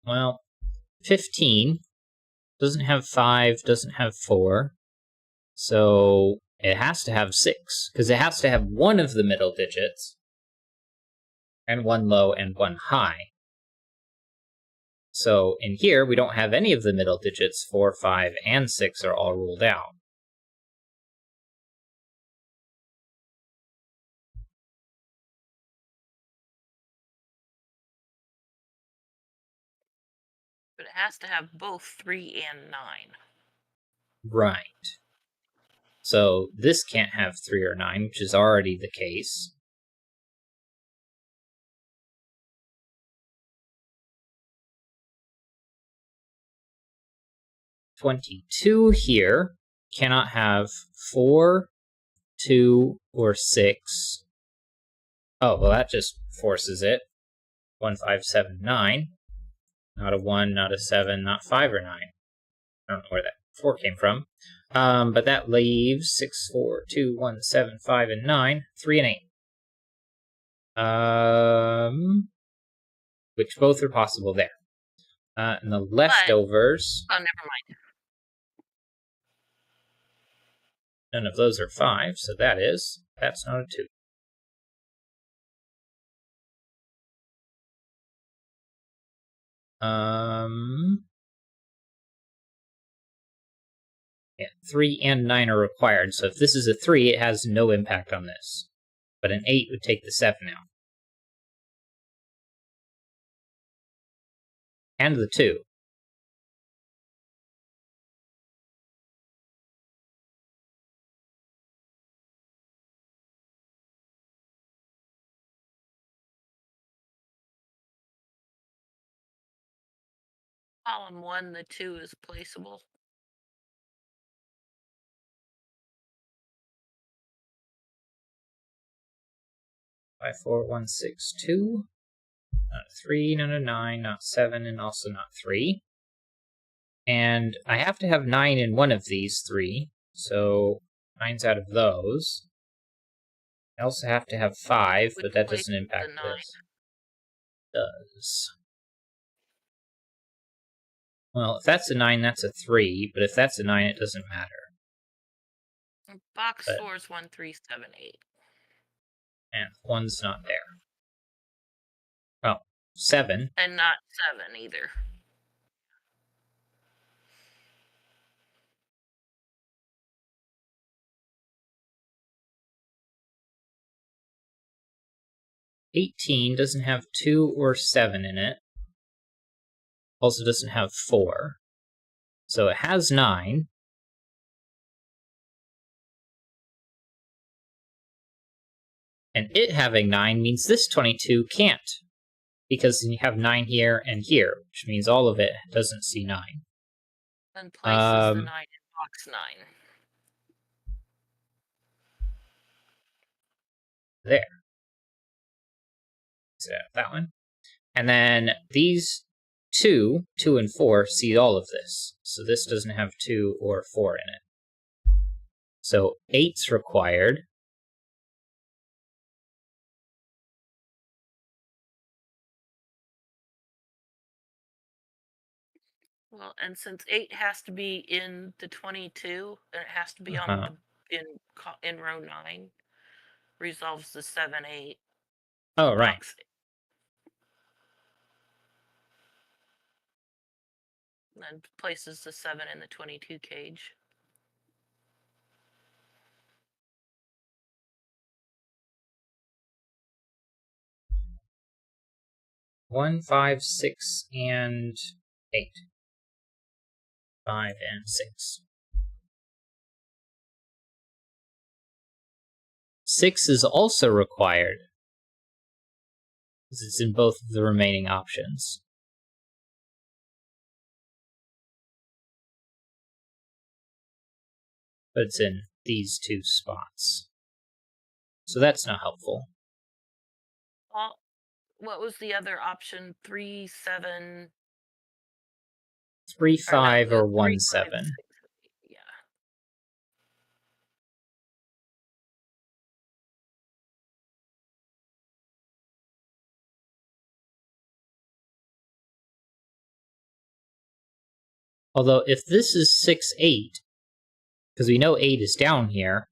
Well, 15 doesn't have 5, doesn't have 4, so it has to have 6, because it has to have one of the middle digits, and one low and one high. So in here, we don't have any of the middle digits. 4, 5, and 6 are all ruled out. But it has to have both 3 and 9. Right. So this can't have 3 or 9, which is already the case. "22 here cannot have 4, 2, or 6. Oh, well, that just forces it. 1, 5, 7, 9. Not a 1, not a 7, not 5 or 9. I don't know where that 4 came from. But that leaves 6, 4, 2, 1, 7, 5, and 9, 3 and 8. Which both are possible there. And the leftovers... Oh, never mind. None of those are 5, so that's not a 2. Yeah, 3 and 9 are required, so if this is a 3, it has no impact on this. But an 8 would take the 7 out. And the 2. Column 1, the 2 is placeable. 5, 4, 1, 6, 2. Not a 3, not a 9, not 7, and also not 3. And I have to have 9 in one of these 3, so 9's out of those. I also have to have 5, but that doesn't impact this. It does. Well, if that's a 9, that's a 3, but if that's a 9, it doesn't matter. Box 4 is 1, 3, 7, 8. And 1's not there. Well, 7. And not 7 either. "18 doesn't have 2 or 7 in it. Also doesn't have 4. So it has 9. And it having 9 means this 22 can't. Because you have 9 here and here, which means all of it doesn't see 9. Then places the 9 in box 9. There. So that one. And then these 2 and 4, see all of this. So this doesn't have 2 or 4 in it. So 8's required. Well, and since 8 has to be in the 22, and it has to be on in row 9. resolves the 7-8 Oh, right. box. And places the 7 in the 22 cage. One, 5, 6, and 8. 5 and 6. 6 is also required, because it's in both of the remaining options. But it's in these two spots. So that's not helpful. Well, what was the other option? 3, 7... 3, 5, or 1, 3, 5, 7. 6, yeah. Although, if this is 6, 8, because we know 8 is down here,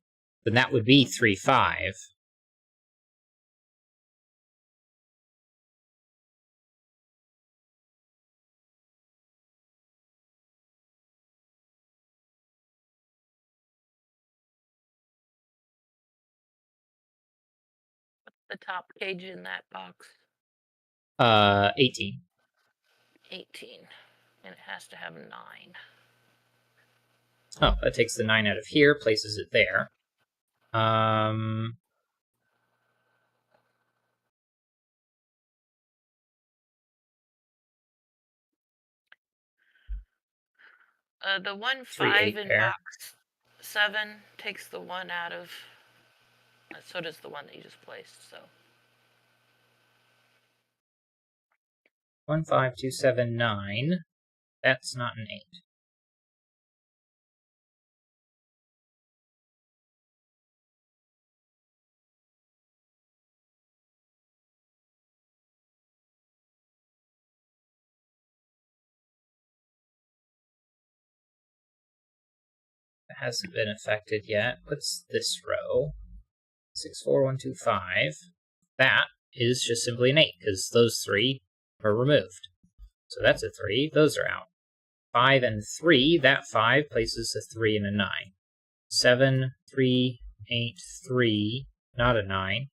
then that would be 3, 5. What's the top cage in that box? 18. 18. And it has to have 9. Oh, that takes the 9 out of here, places it there. The 1, 3, 5 8 in pair. box 7 takes the 1 out of... So does the one that you just placed, so... 1, 5, 2, 7, 9. That's not an 8. That hasn't been affected yet. What's this row? 6, 4, 1, 2, 5. That is just simply an 8, because those 3 are removed. So that's a 3. Those are out. 5 and 3. That 5 places a 3 and a 9. 7, 3, 8, 3. Not a 9.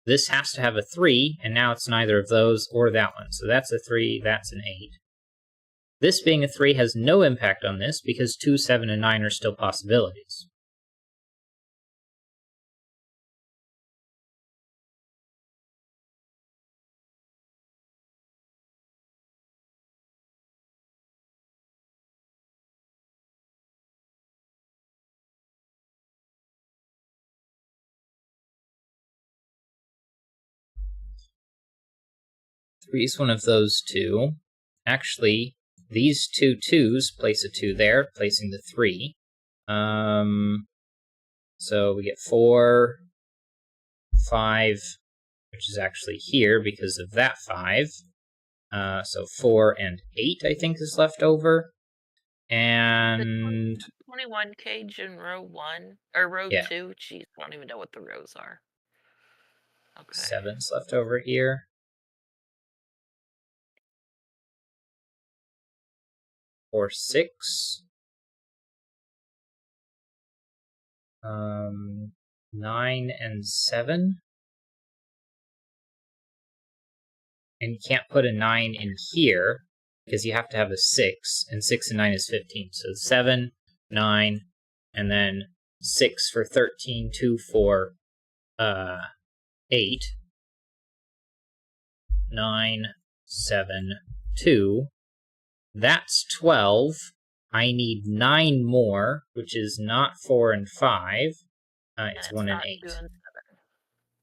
This has to have a 3, and now it's neither of those or that one. So that's a 3, that's an 8. This being a 3 has no impact on this, because 2, 7, and 9 are still possibilities. Three is one of those two. Actually, these two 2s place a 2 there, placing the 3. So we get 4, 5, which is actually here because of that 5. So 4 and 8, I think, is left over. And... 21 cage in row 1, or row 2. Jeez, I don't even know what the rows are. Okay. 7's left over here. 4, 6. 9 and 7. And you can't put a 9 in here, because you have to have a 6, and 6 and 9 is 15. So 7, 9, and then 6 for 13, 2 for 8. 9, 7, 2. That's 12. I need 9 more, which is not 4 and 5. It's 1 and 8.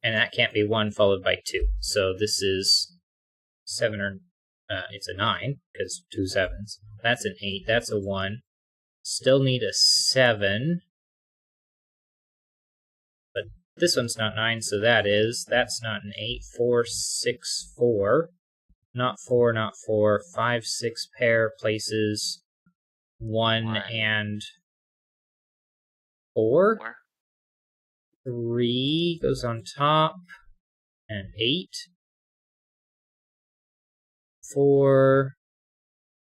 And that can't be 1 followed by 2. So this is 7 or... it's a 9, because 2 7s. That's an 8. That's a 1. Still need a 7. But this one's not 9, so that is. That's not an 8. 4, 6, 4. Not 4, not 4. 5, 6 pair places 1 and 4. Four. 3 goes on top, and 8. 4,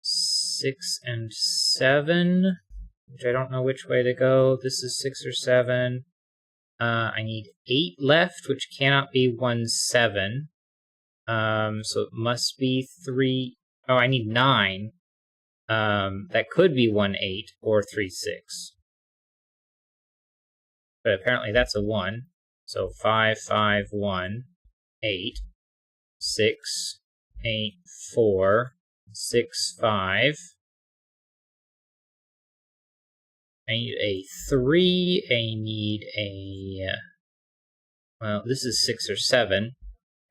6, and 7, which I don't know which way to go. This is 6 or 7. I need 8 left, which cannot be 1, 7. So it must be 3. Oh, I need 9. That could be 1, 8 or 3, 6. But apparently that's a 1. So 5, 5, 1, 8, 6, 8, 4, 6, 5. I need a 3. I need a... well, this is 6 or 7.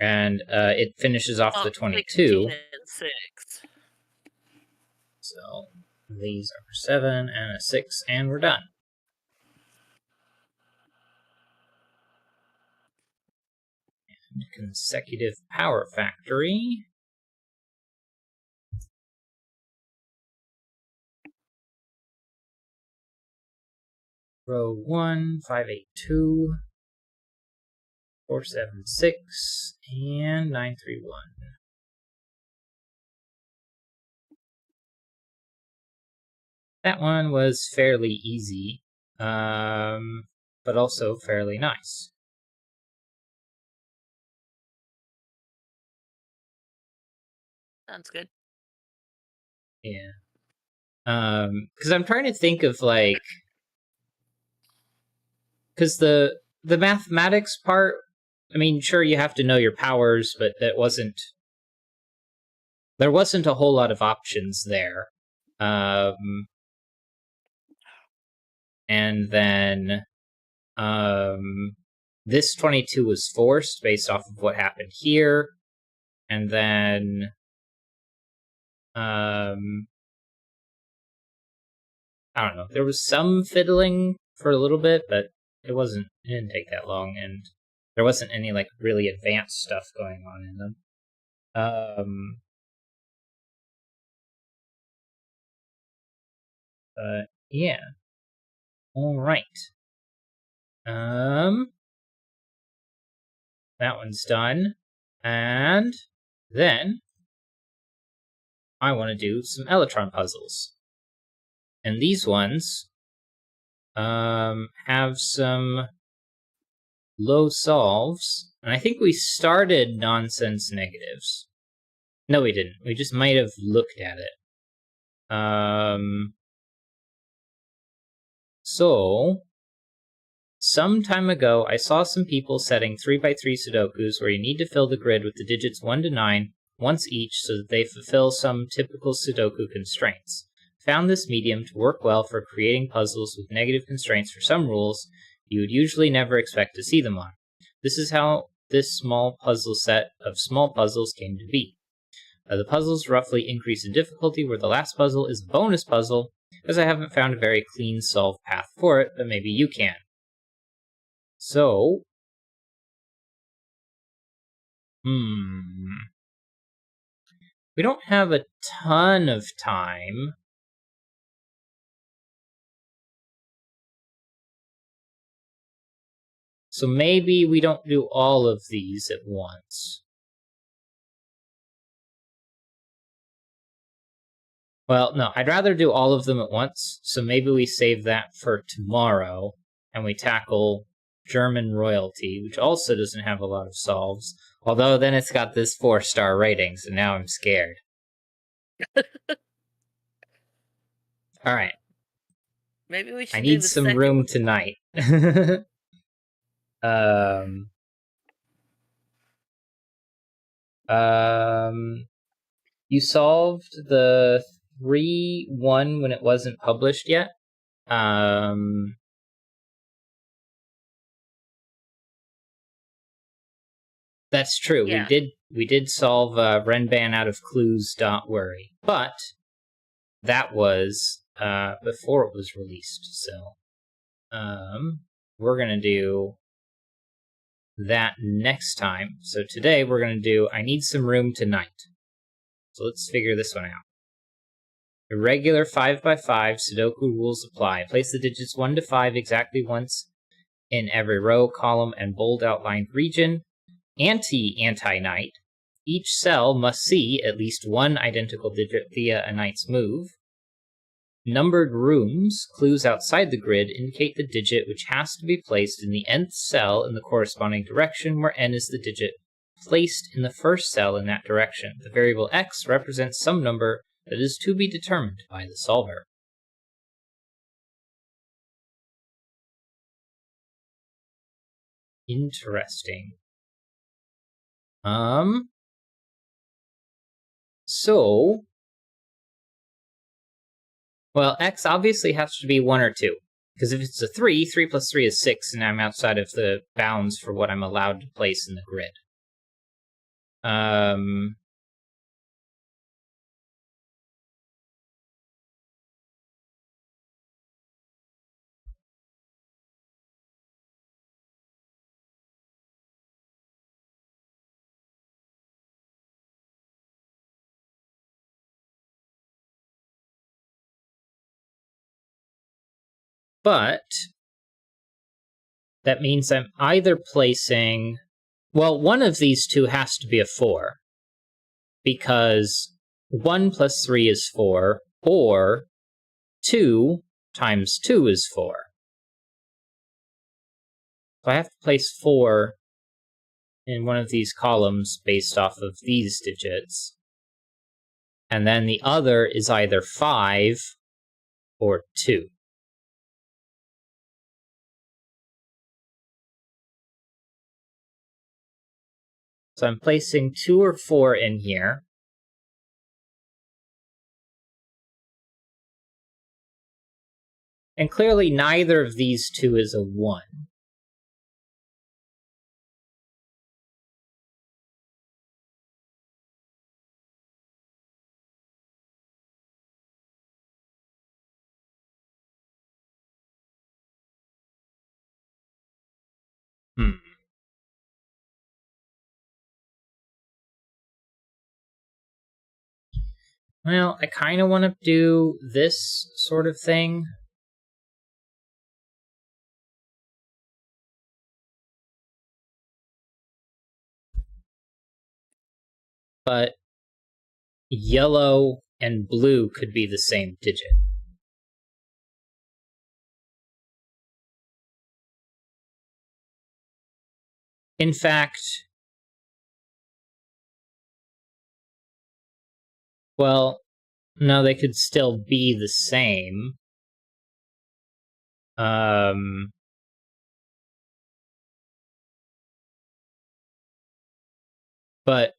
And it finishes off the 22. 16 and 6. So these are 7 and a 6, and we're done. And consecutive power factory. Row 1, 5, 8, 2, 4, 7, 6, and 9, 3, 1. That one was fairly easy, but also fairly nice. Sounds good. Yeah. Because I'm trying to think of, like... because the mathematics part, I mean, sure, you have to know your powers, but there wasn't a whole lot of options there. And then this 22 was forced based off of what happened here. And then I don't know, there was some fiddling for a little bit, but it didn't take that long, and there wasn't any like really advanced stuff going on in them. But yeah. All right. That one's done. And then I want to do some Elytron puzzles. And these ones have some low solves. And I think we started nonsense negatives. No, we didn't. We just might have looked at it. So, some time ago, I saw some people setting 3x3 Sudokus where you need to fill the grid with the digits 1 to 9 once each so that they fulfill some typical Sudoku constraints. Found this medium to work well for creating puzzles with negative constraints for some rules you would usually never expect to see them on. This is how this small puzzle set of small puzzles came to be. The puzzles roughly increase in difficulty, where the last puzzle is a bonus puzzle, because I haven't found a very clean solve path for it, but maybe you can. So, we don't have a ton of time. So maybe we don't do all of these at once. Well, no, I'd rather do all of them at once, so maybe we save that for tomorrow, and we tackle German royalty, which also doesn't have a lot of solves, although then it's got this 4-star rating, so now I'm scared. Alright. Maybe we should I need some room tonight. You solved the 3-1 when it wasn't published yet. That's true. Yeah. We did solve Renban out of clues. Worry, but that was before it was released. So we're gonna do that next time. So today we're gonna do I Need Some Room Tonight. So let's figure this one out. Irregular 5x5 Sudoku rules apply. Place the digits 1 to 5 exactly once in every row, column, and bold outlined region. Anti-night. Each cell must see at least one identical digit via a knight's move. Numbered rooms, clues outside the grid, indicate the digit which has to be placed in the nth cell in the corresponding direction, where n is the digit placed in the first cell in that direction. The variable x represents some number that is to be determined by the solver. Interesting. So, well, x obviously has to be 1 or 2. Because if it's a 3, 3 plus 3 is 6, and I'm outside of the bounds for what I'm allowed to place in the grid. But that means I'm either placing... Well, one of these two has to be a 4. Because 1 plus 3 is 4, or 2 times 2 is 4. So I have to place 4 in one of these columns based off of these digits. And then the other is either 5 or 2. So I'm placing 2 or 4 in here. And clearly neither of these two is a 1. Well, I kind of want to do this sort of thing. But yellow and blue could be the same digit. In fact, well, no, they could still be the same. But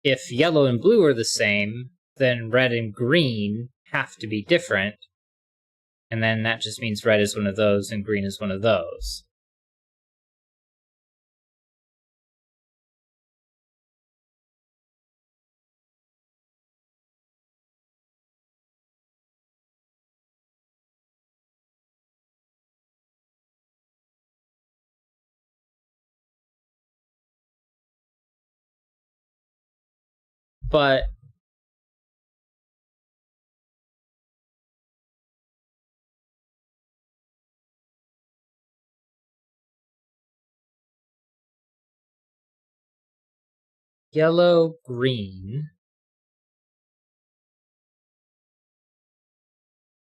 if yellow and blue are the same, then red and green have to be different. And then that just means red is one of those and green is one of those. But yellow, green,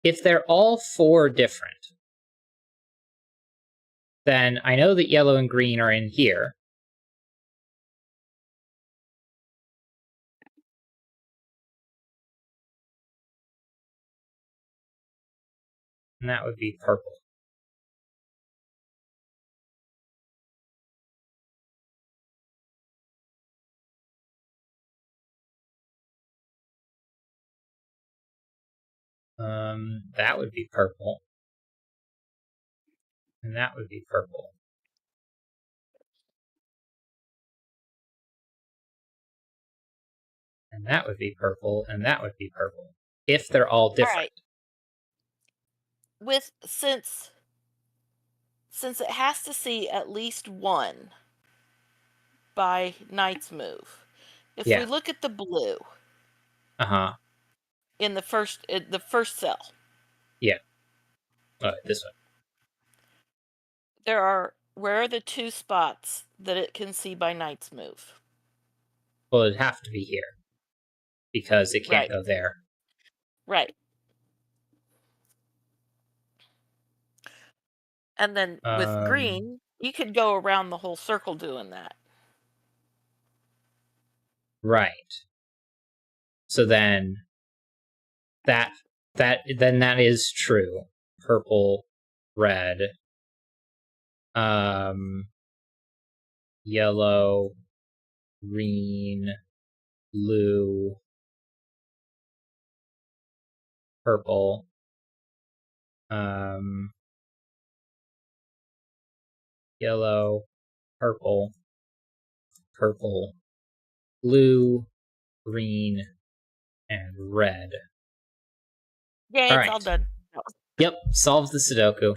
if they're all 4 different, then I know that yellow and green are in here. And that would be purple. That would be purple. And that would be purple. And that would be purple, and that would be purple. If they're all different. All right. With since it has to see at least 1 by knight's move. If we look at the blue. Uh-huh. in the first cell. Yeah. This one. Where are the 2 spots that it can see by Knight's move? Well, it'd have to be here. Because it can't Right. go there. Right. And then with green, you could go around the whole circle doing that. Right. So then that is true. Purple, red, yellow, green, blue, purple, yellow, purple, purple, blue, green, and red. Yeah, it's all done. Yep, solved the Sudoku.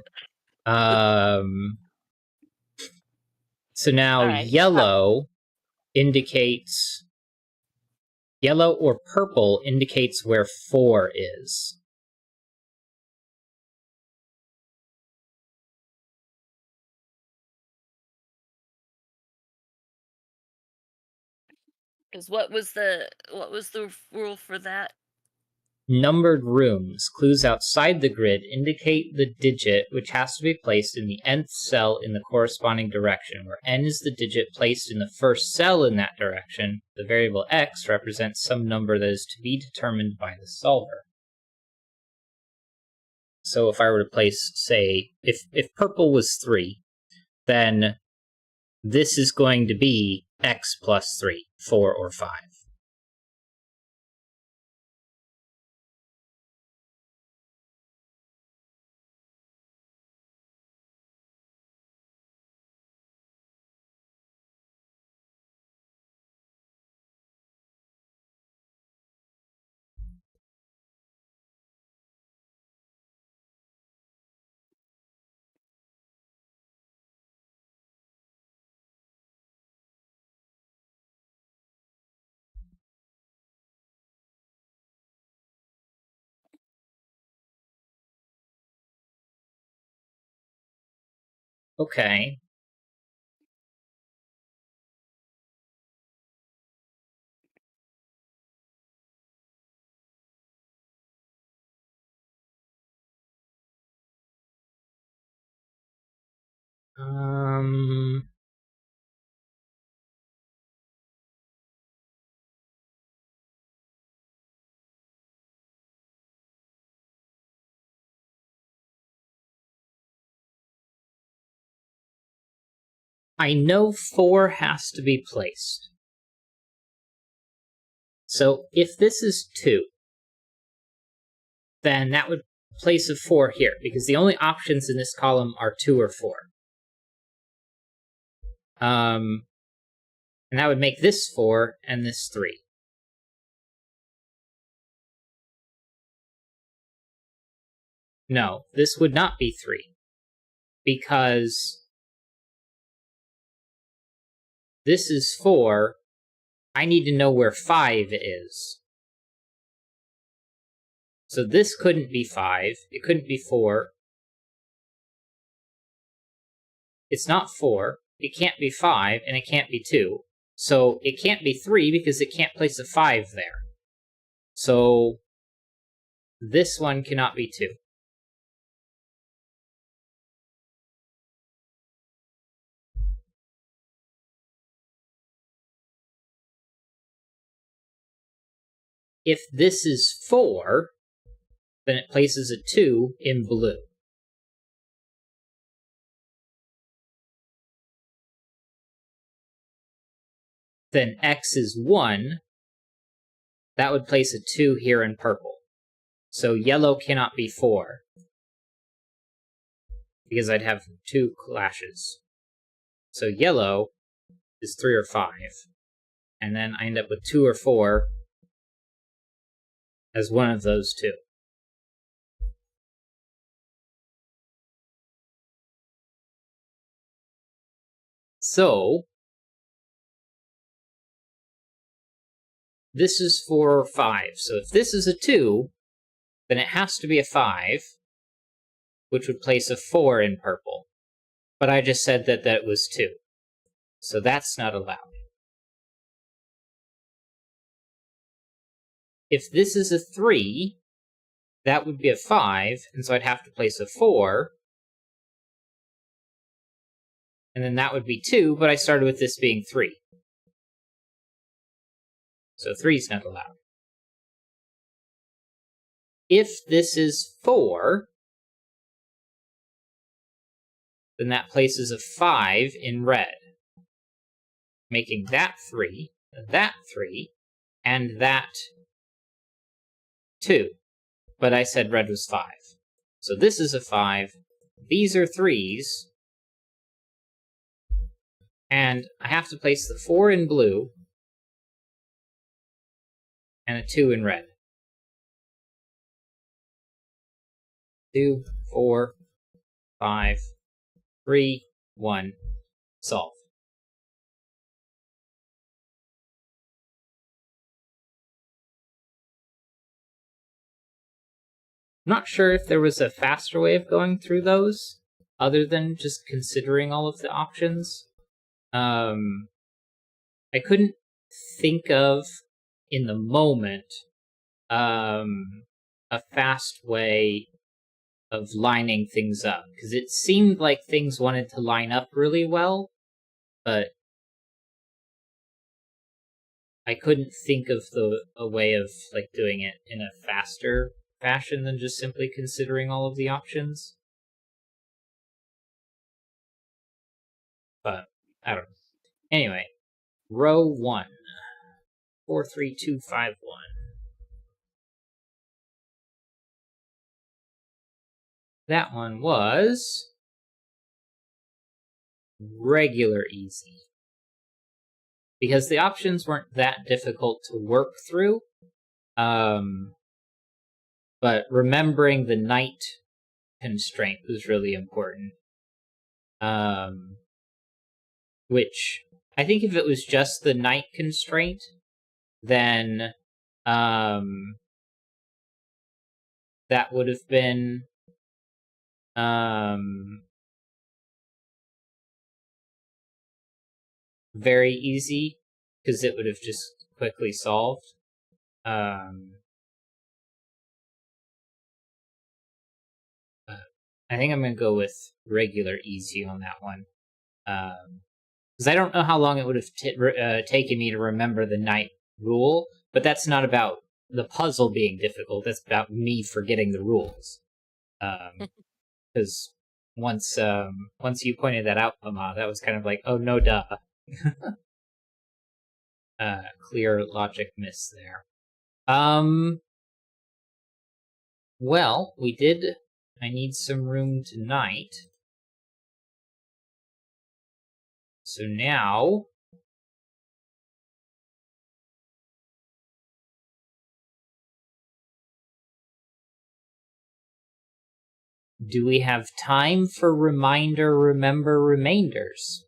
So now right. yellow indicates... Yellow or purple indicates where 4 is. Because what was the rule for that? Numbered rooms, clues outside the grid, indicate the digit which has to be placed in the nth cell in the corresponding direction. Where n is the digit placed in the first cell in that direction, the variable x represents some number that is to be determined by the solver. So if I were to place, say, if purple was 3, then this is going to be x plus 3, 4 or 5. Okay. I know 4 has to be placed. So if this is 2, then that would place a 4 here, because the only options in this column are 2 or 4. And that would make this 4 and this 3. No, this would not be 3, because this is 4. I need to know where 5 is. So this couldn't be 5. It couldn't be 4. It's not 4. It can't be 5, and it can't be 2. So it can't be 3 because it can't place a 5 there. So this one cannot be 2. If this is 4, then it places a 2 in blue. Then x is 1, that would place a 2 here in purple. So yellow cannot be 4, because I'd have 2 clashes. So yellow is 3 or 5, and then I end up with 2 or 4 as one of those 2. So this is for 5. So if this is a 2, then it has to be a 5, which would place a 4 in purple. But I just said that that was 2. So that's not allowed. If this is a 3, that would be a 5, and so I'd have to place a 4. And then that would be 2, but I started with this being 3. So 3 is not allowed. If this is 4, then that places a 5 in red, making that 3, and that 2. But I said red was 5. So this is a 5, these are 3s, and I have to place the 4 in blue, and a 2 in red. 2, 4, 5, 3, 1, solve. I'm not sure if there was a faster way of going through those, other than just considering all of the options. I couldn't think of, in the moment, a fast way of lining things up, because it seemed like things wanted to line up really well, but I couldn't think of a way of like doing it in a faster fashion than just simply considering all of the options. But I don't know. Anyway, row 1, 4, 3, 2, 5, 1. That one was regular easy, because the options weren't that difficult to work through. But remembering the night constraint was really important. Which, I think if it was just the night constraint, then that would have been very easy, because it would have just quickly solved. I think I'm going to go with regular easy on that one. Because I don't know how long it would have taken me to remember the night rule, but that's not about the puzzle being difficult, that's about me forgetting the rules. Because once you pointed that out, Pama, that was kind of like, oh no, duh. Clear logic miss there. Well, we did I Need Some Room Tonight. So now do we have time for remember, remainders?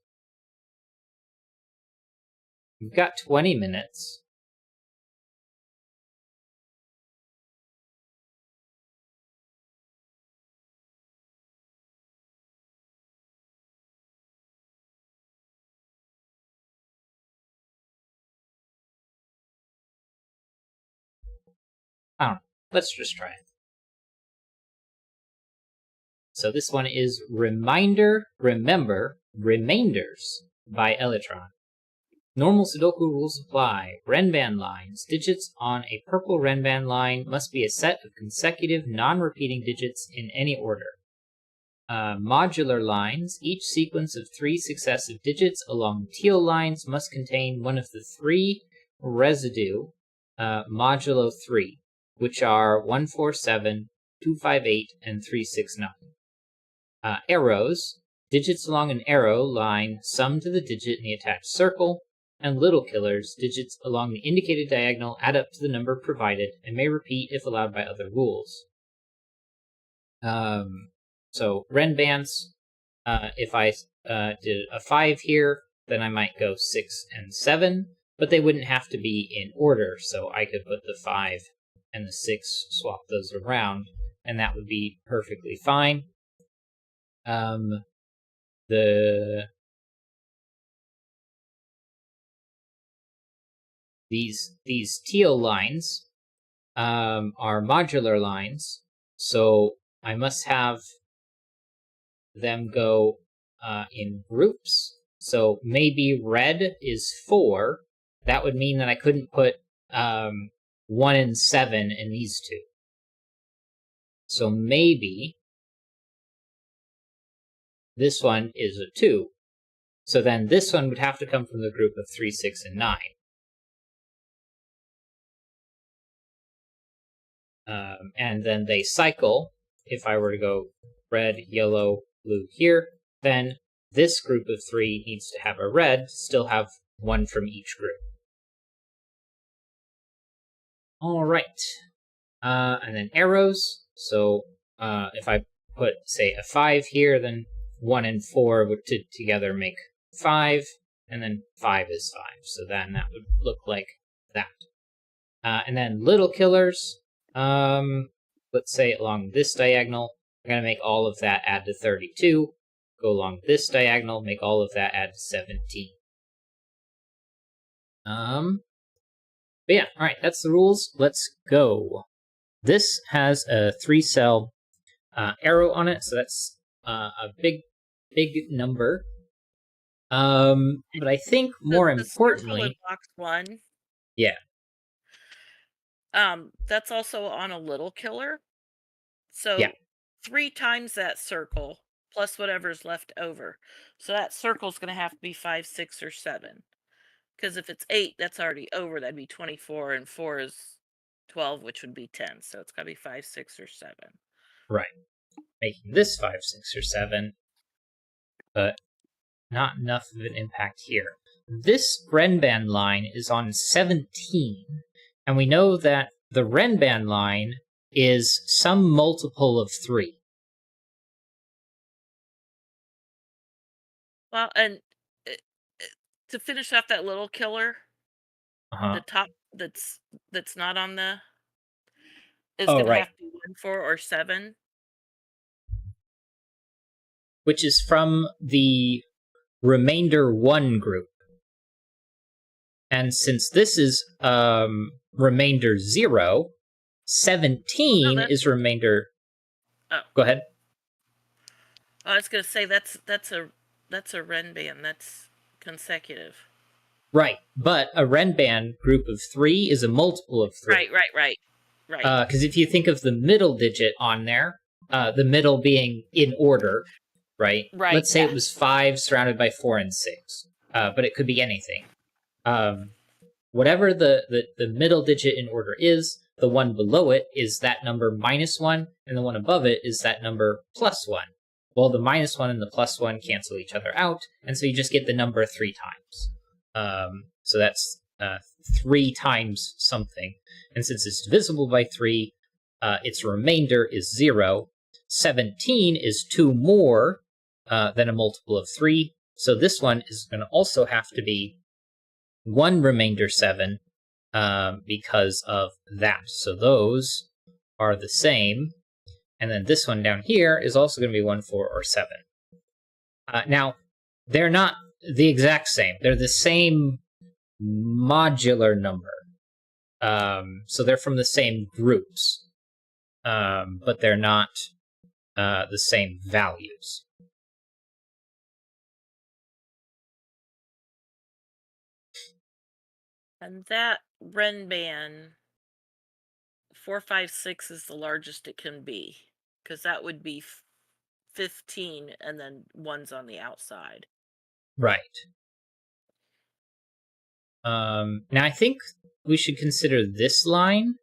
We've got 20 minutes. I don't know. Let's just try it. So this one is Reminder, Remember, Remainders by Elytron. Normal Sudoku rules apply. Renban lines. Digits on a purple Renban line must be a set of consecutive, non-repeating digits in any order. Modular lines. Each sequence of 3 successive digits along teal lines must contain one of the 3 residue modulo 3, which are 147, 258, and 369. Arrows. Digits along an arrow line sum to the digit in the attached circle, and little killers. Digits along the indicated diagonal add up to the number provided and may repeat if allowed by other rules. So Renbans, if I did a 5 here, then I might go 6 and 7. but they wouldn't have to be in order, so I could put the 5 and the 6, swap those around, and that would be perfectly fine. These teal lines are modular lines, so I must have them go in groups. So maybe red is 4. That would mean that I couldn't put 1 and 7 in these two. So maybe this one is a 2. So then this one would have to come from the group of 3, 6, and 9. And then they cycle. If I were to go red, yellow, blue here, then this group of 3 needs to have a red, still have 1 from each group. All right. And then arrows. So if I put, say, a 5 here, then 1 and 4 would together make 5, and then 5 is 5. So then that would look like that. And then little killers. Let's say along this diagonal, I'm going to make all of that add to 32. Go along this diagonal, make all of that add to 17. But yeah, alright, that's the rules. Let's go. This has a 3-cell arrow on it, so that's a big number. But I think more importantly... in box 1. Yeah. That's also on a little killer. So yeah. 3 times that circle, plus whatever's left over. So that circle's going to have to be 5, 6, or 7. Because if it's 8, that's already over. That'd be 24, and 4 is 12, which would be 10. So it's got to be 5, 6, or 7. Right. Making this 5, 6, or 7, but not enough of an impact here. This Renban line is on 17, and we know that the Renban line is some multiple of 3. Well, and to finish off that little killer, the top that's not on the is going to have to be 1, 4, or 7. Which is from the remainder 1 group. And since this is remainder 0, 17 is remainder... Oh. Go ahead. I was going to say that's a Renban. That's consecutive. Right, but a Renban group of 3 is a multiple of 3. Right. Because if you think of the middle digit on there, the middle being in order, right? Let's say it was 5 surrounded by 4 and 6, but it could be anything. Whatever the middle digit in order is, the one below it is that number -1, and the one above it is that number +1. Well, the -1 and the +1 cancel each other out, and so you just get the number 3 times. So that's 3 times something. And since it's divisible by 3, its remainder is 0. 17 is 2 more than a multiple of 3. So this one is going to also have to be 1 remainder 7 because of that. So those are the same. And then this one down here is also going to be 1, 4, or 7. Now, they're not the exact same. They're the same modular number. So they're from the same groups. But they're not the same values. And that Renban 4, 5, 6 is the largest it can be, because that would be 15, and then 1's on the outside. Right. Now I think we should consider this line,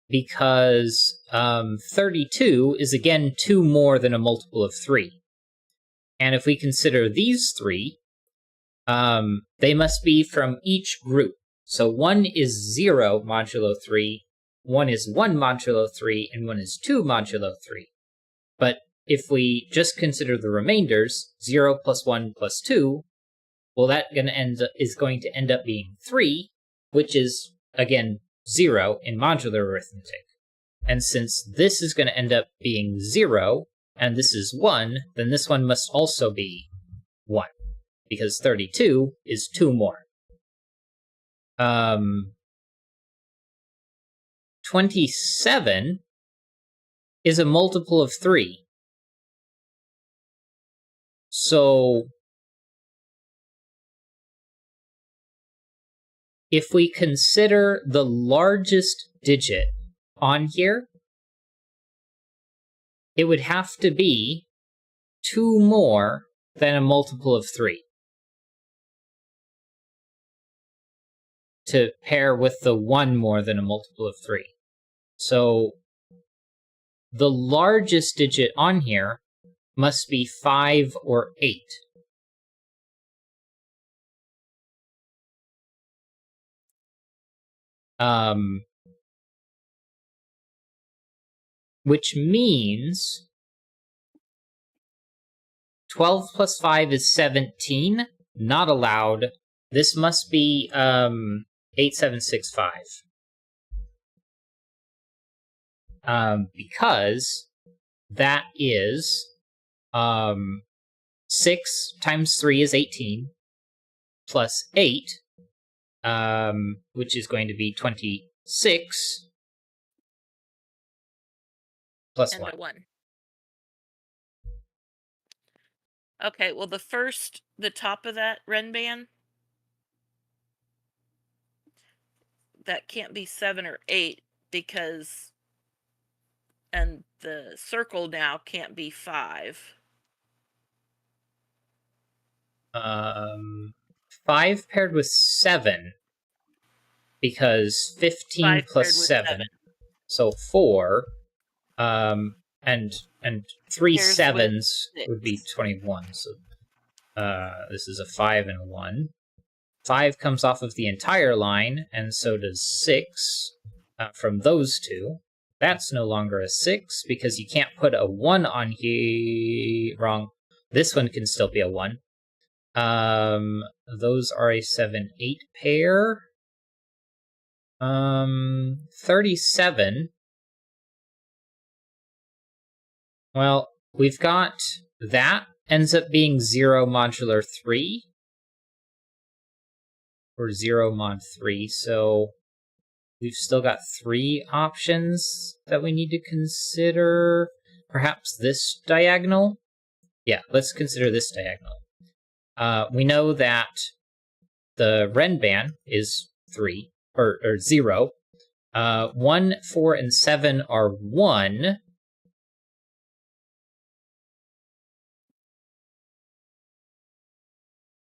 because 32 is again 2 more than a multiple of 3. And if we consider these 3, they must be from each group. So 1 is 0 modulo 3, 1 is 1 modulo 3, and 1 is 2 modulo 3. But if we just consider the remainders, 0 plus 1 plus 2, Well, that is going to end up being 3, which is, again, 0 in modular arithmetic. And since this is going to end up being 0, and this is 1, then this one must also be 1, because 32 is 2 more. 27 is a multiple of 3. So if we consider the largest digit on here, it would have to be 2 more than a multiple of 3 to pair with the 1 more than a multiple of 3. So the largest digit on here must be 5 or 8. Which means 12 plus 5 is 17. Not allowed. This must be 8765. Because that is 6 times 3 is 18, plus 8, which is going to be 26, plus and 1. a 1. Okay, well, the top of that Renban, that can't be 7 or 8 because, and the circle now can't be 5. 5 paired with 7, because 15 plus 7, so 4, and 3 Pairs with 7s 6. would be 21, so this is a 5 and a 1. 5 comes off of the entire line, and so does 6 from those two. That's no longer a 6, because you can't put a 1 on here. Wrong. This one can still be a 1. Those are a 7-8 pair. 37. Well, we've got that ends up being 0 modular 3. Or 0 mod 3, so we've still got 3 options that we need to consider. Perhaps this diagonal? Yeah, let's consider this diagonal. We know that the Renban is 3, or 0. 1, 4, and 7 are 1.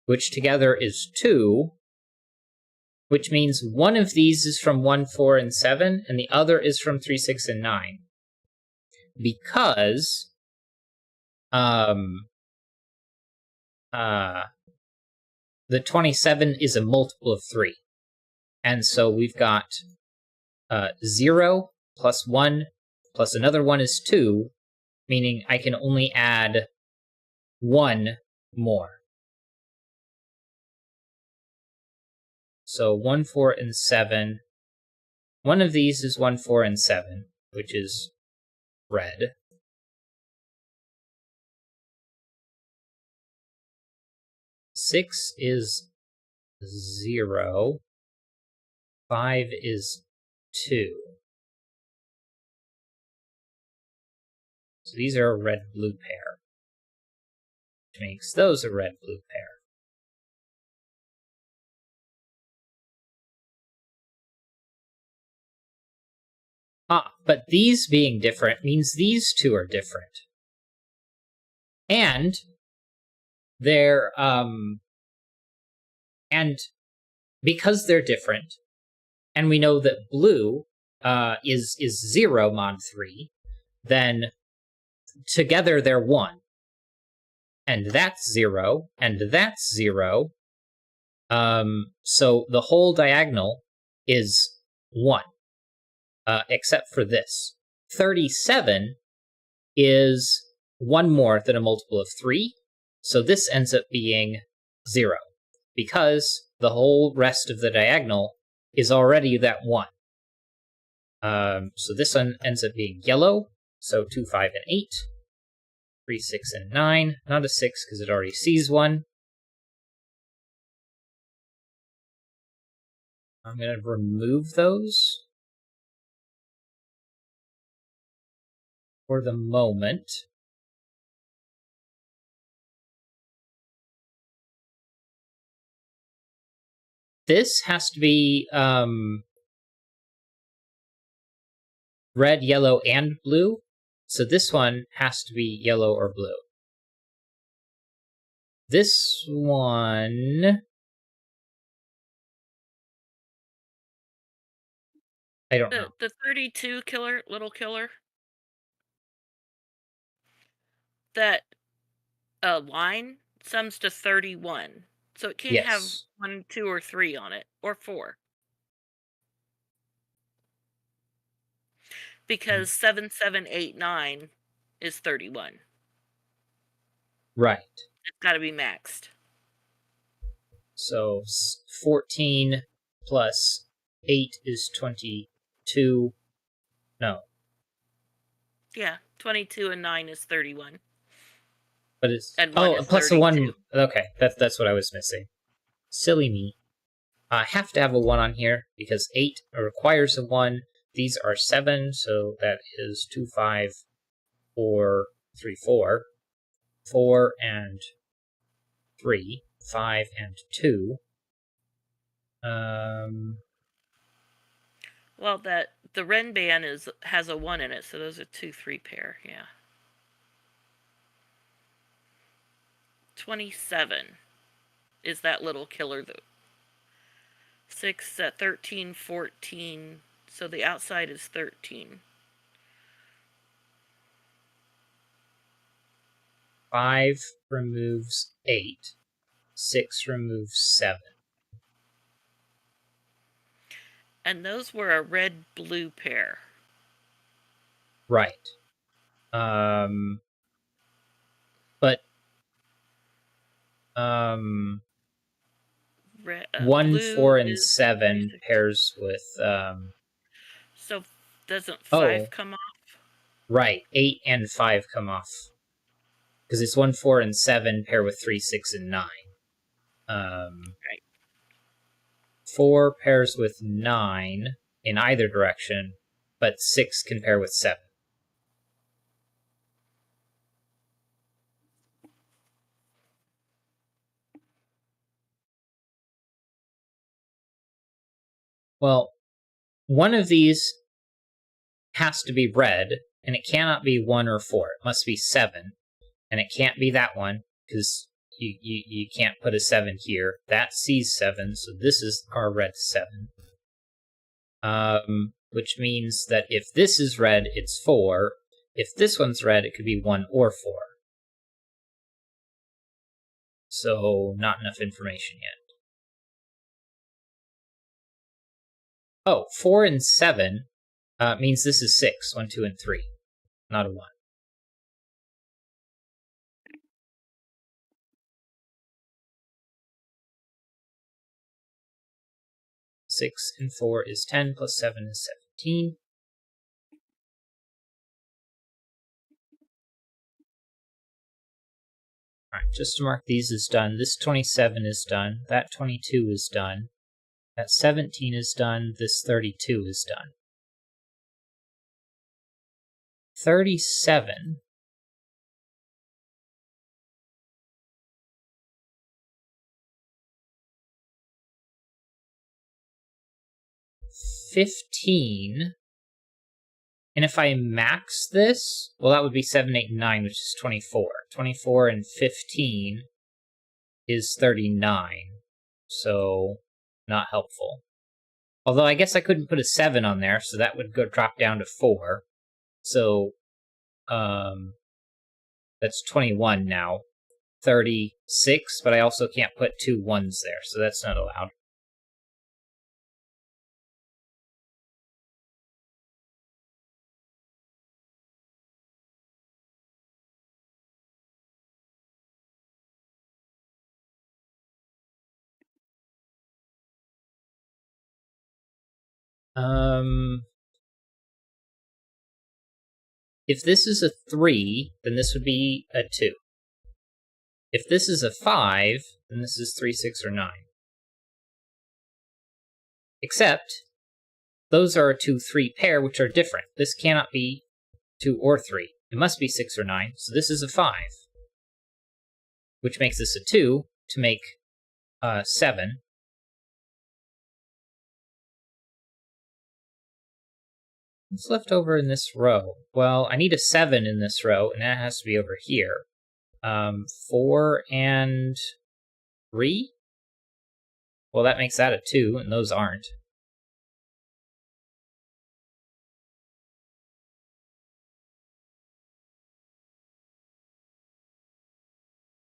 Which together is 2. Which means one of these is from 1, 4, and 7, and the other is from 3, 6, and 9. Because the 27 is a multiple of 3. And so we've got 0 plus 1 plus another 1 is 2, meaning I can only add 1 more. So 1, 4, and 7. One of these is 1, 4, and 7, which is red. Six is 0. 5 is 2. So these are a red-blue pair, which makes those a red-blue pair. But these being different means these two are different. And they're, and because they're different, and we know that blue is 0 mod 3, then together they're 1. And that's 0, and that's 0. So the whole diagonal is 1. Except for this. 37 is 1 more than a multiple of 3, so this ends up being 0. because the whole rest of the diagonal is already that 1. So this one ends up being yellow, so 2, 5, and 8. 3, 6, and 9. Not a 6 because it already sees 1. I'm going to remove those for the moment. This has to be red, yellow, and blue. So this one has to be yellow or blue. This one, I don't know. The 32 killer, little killer, that line sums to 31. So it can't have Yes. 1, 2, or 3 on it, or 4. Because 7, 7, 8, 9 is 31. Right. It's got to be maxed. So 14 plus 8 is 22. No. Yeah, 22 and 9 is 31. But it's... And 1 is plus 32. the 1... Okay, that's what I was missing. Silly me. I have to have a 1 on here because 8 requires a 1. These are 7, so that is 2, 5, 4, 3, 4. 4 and 3. 5 and 2. Well, that the Ren band has a 1 in it, so those are 2, 3 pair, yeah. 27 is that little killer though. 6, 13, 14. So the outside is 13. 5 removes 8. 6 removes 7. And those were a red-blue pair. Right. But 1, blue 4, and is 7 36. pairs with So doesn't 5 oh, come off? right. 8 and 5 come off. Because it's 1, 4, and 7 pair with 3, 6, and 9. Right. 4 pairs with 9 in either direction, but 6 can pair with 7. Well, one of these has to be red, and it cannot be 1 or 4. It must be 7. And it can't be that one, because you can't put a 7 here. That sees 7, so this is our red 7. Which means that if this is red, it's 4. If this one's red, it could be 1 or 4. So, not enough information yet. Oh, 4 and 7 means this is 6. 1, 2, and 3. Not a 1. 6 and 4 is 10, plus 7 is 17. Alright, just to mark these as done, this 27 is done, that 22 is done, that 17 is done, this 32 is done. 37 15, and if I max this, well, that would be 7, 8, and 9, which is 24. 24 and 15 is 39, so not helpful. Although I guess I couldn't put a 7 on there, so that would drop down to 4. So, that's 21 now. 36, but I also can't put 2 1s there, so that's not allowed. If this is a 3, then this would be a 2. If this is a 5, then this is 3, 6, or 9. Except, those are a 2-3 pair, which are different. This cannot be 2 or 3. It must be 6 or 9, so this is a 5. Which makes this a 2, to make 7. What's left over in this row? Well, I need a 7 in this row, and that has to be over here. 4 and 3? Well, that makes that a 2, and those aren't.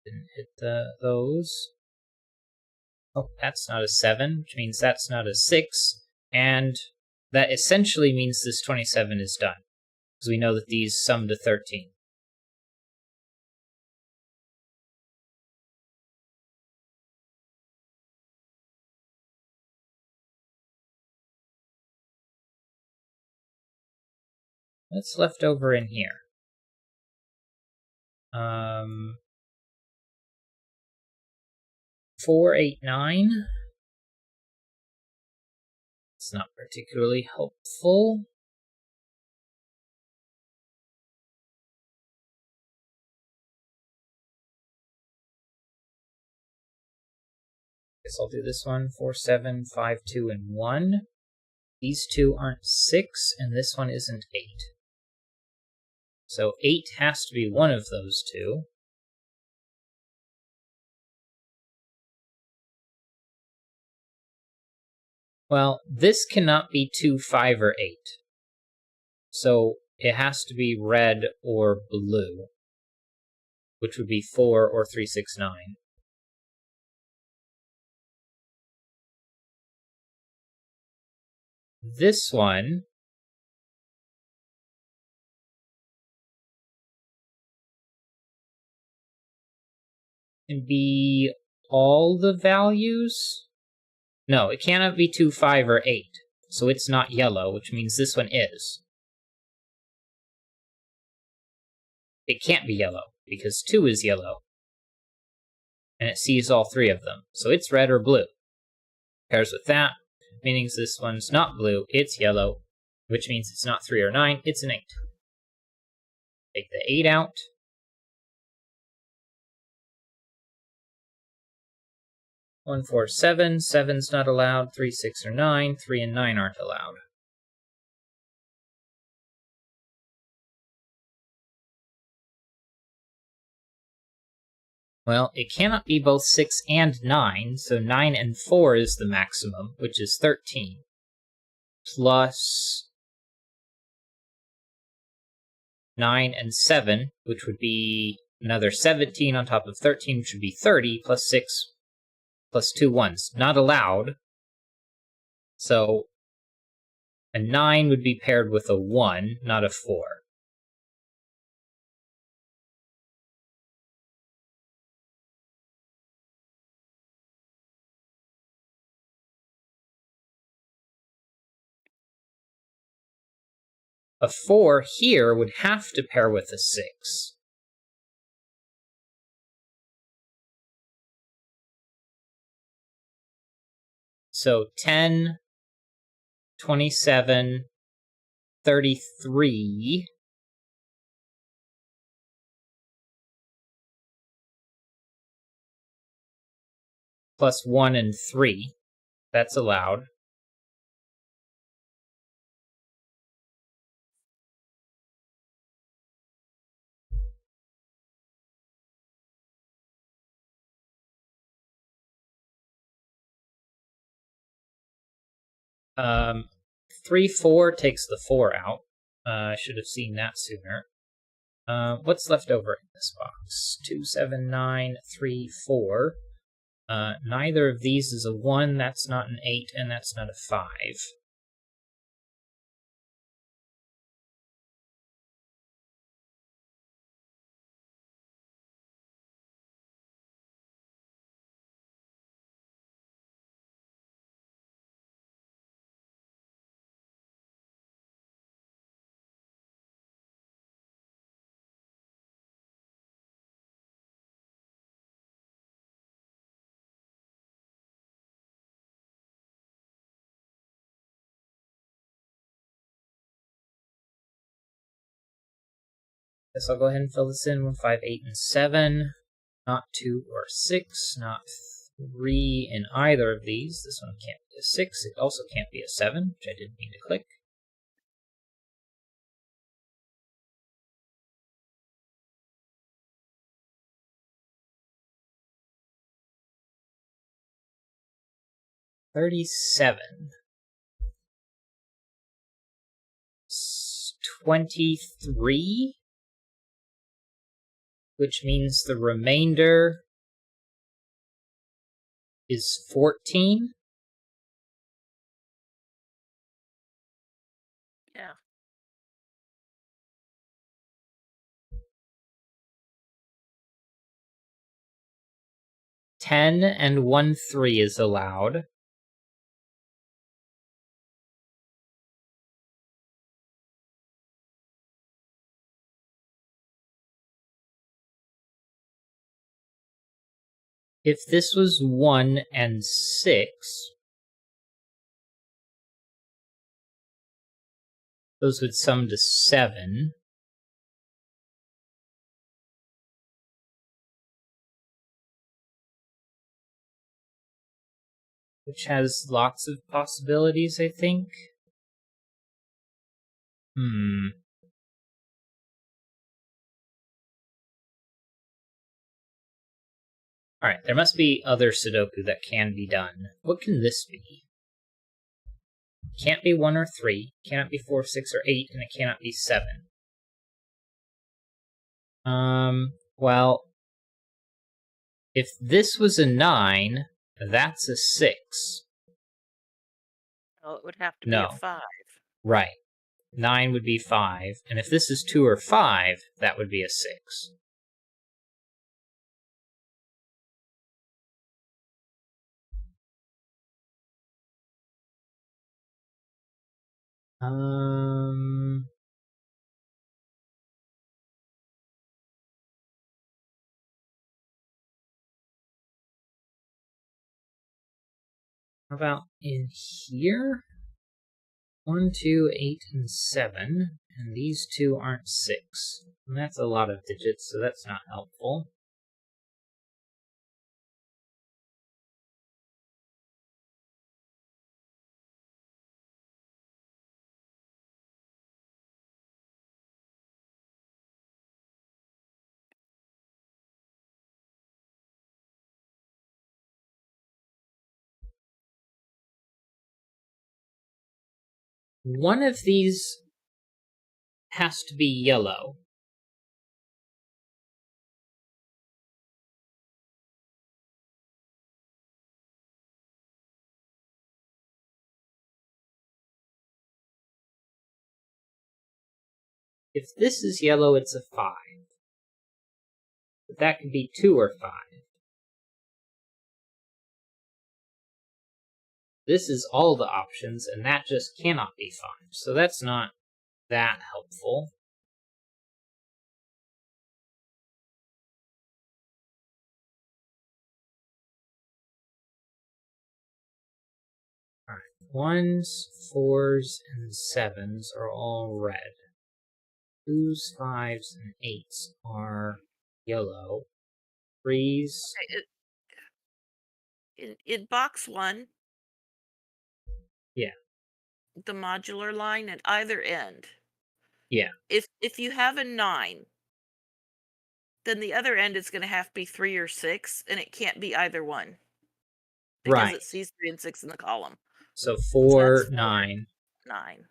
Didn't hit those. Oh, that's not a 7, which means that's not a 6, and that essentially means this 27 is done, because we know that these sum to 13. What's left over in here? 4, 8, 9. It's not particularly helpful. Guess I'll do this one. 4, 7, 5, 2, and 1. These two aren't 6, and this one isn't 8. So 8 has to be one of those two. Well, this cannot be 2, 5, or 8. So it has to be red or blue, which would be 4 or 3, 6, 9. This one can be all the values. No, it cannot be 2, 5, or 8. So it's not yellow, which means this one is. It can't be yellow, because 2 is yellow. And it sees all 3 of them. So it's red or blue. Pairs with that, meaning this one's not blue, it's yellow, which means it's not 3 or 9, it's an 8. Take the 8 out. 1, 4, 7. 7's not allowed. 3, 6, or 9. 3 and 9 aren't allowed. Well, it cannot be both 6 and 9, so 9 and 4 is the maximum, which is 13. Plus 9 and 7, which would be another 17 on top of 13, which would be 30, plus 6, plus 2 ones. Not allowed. So a 9 would be paired with a 1, not a 4. A 4 here would have to pair with a 6. So 10, 27, 33. Plus 1 and 3. That's allowed. Um, 3, 4 takes the 4 out. I should have seen that sooner. What's left over in this box? 2, 7, 9, 3, 4. Neither of these is a 1, that's not an 8, and that's not a 5. Guess I'll go ahead and fill this in. 1, 5, 8, and 7. Not 2 or 6. Not 3 in either of these. This one can't be a 6. It also can't be a 7, which I didn't mean to click. $37. 23, which means the remainder is 14. Yeah. $10 and 1 3 is allowed. If this was 1 and 6, those would sum to 7. Which has lots of possibilities, I think. Alright, there must be other Sudoku that can be done. What can this be? Can't be 1 or 3, cannot be 4, 6, or 8, and it cannot be 7. Well, if this was a 9, that's a 6. Well, it would have to be a 5. Right. 9 would be 5, and if this is 2 or 5, that would be a 6. How about in here? 1, 2, 8, and 7, and these two aren't 6. And that's a lot of digits, so that's not helpful. One of these has to be yellow. If this is yellow, it's a 5. But that could be 2 or 5. This is all the options, and that just cannot be 5. So that's not that helpful. Alright, 1s, 4s, and 7s are all red. 2s, 5s, and 8s are yellow. 3s... In box 1... Yeah. The modular line at either end. Yeah. If you have a 9, then the other end is going to have to be 3 or 6, and it can't be either one. Because it sees 3 and 6 in the column. So 4, so 9. 9.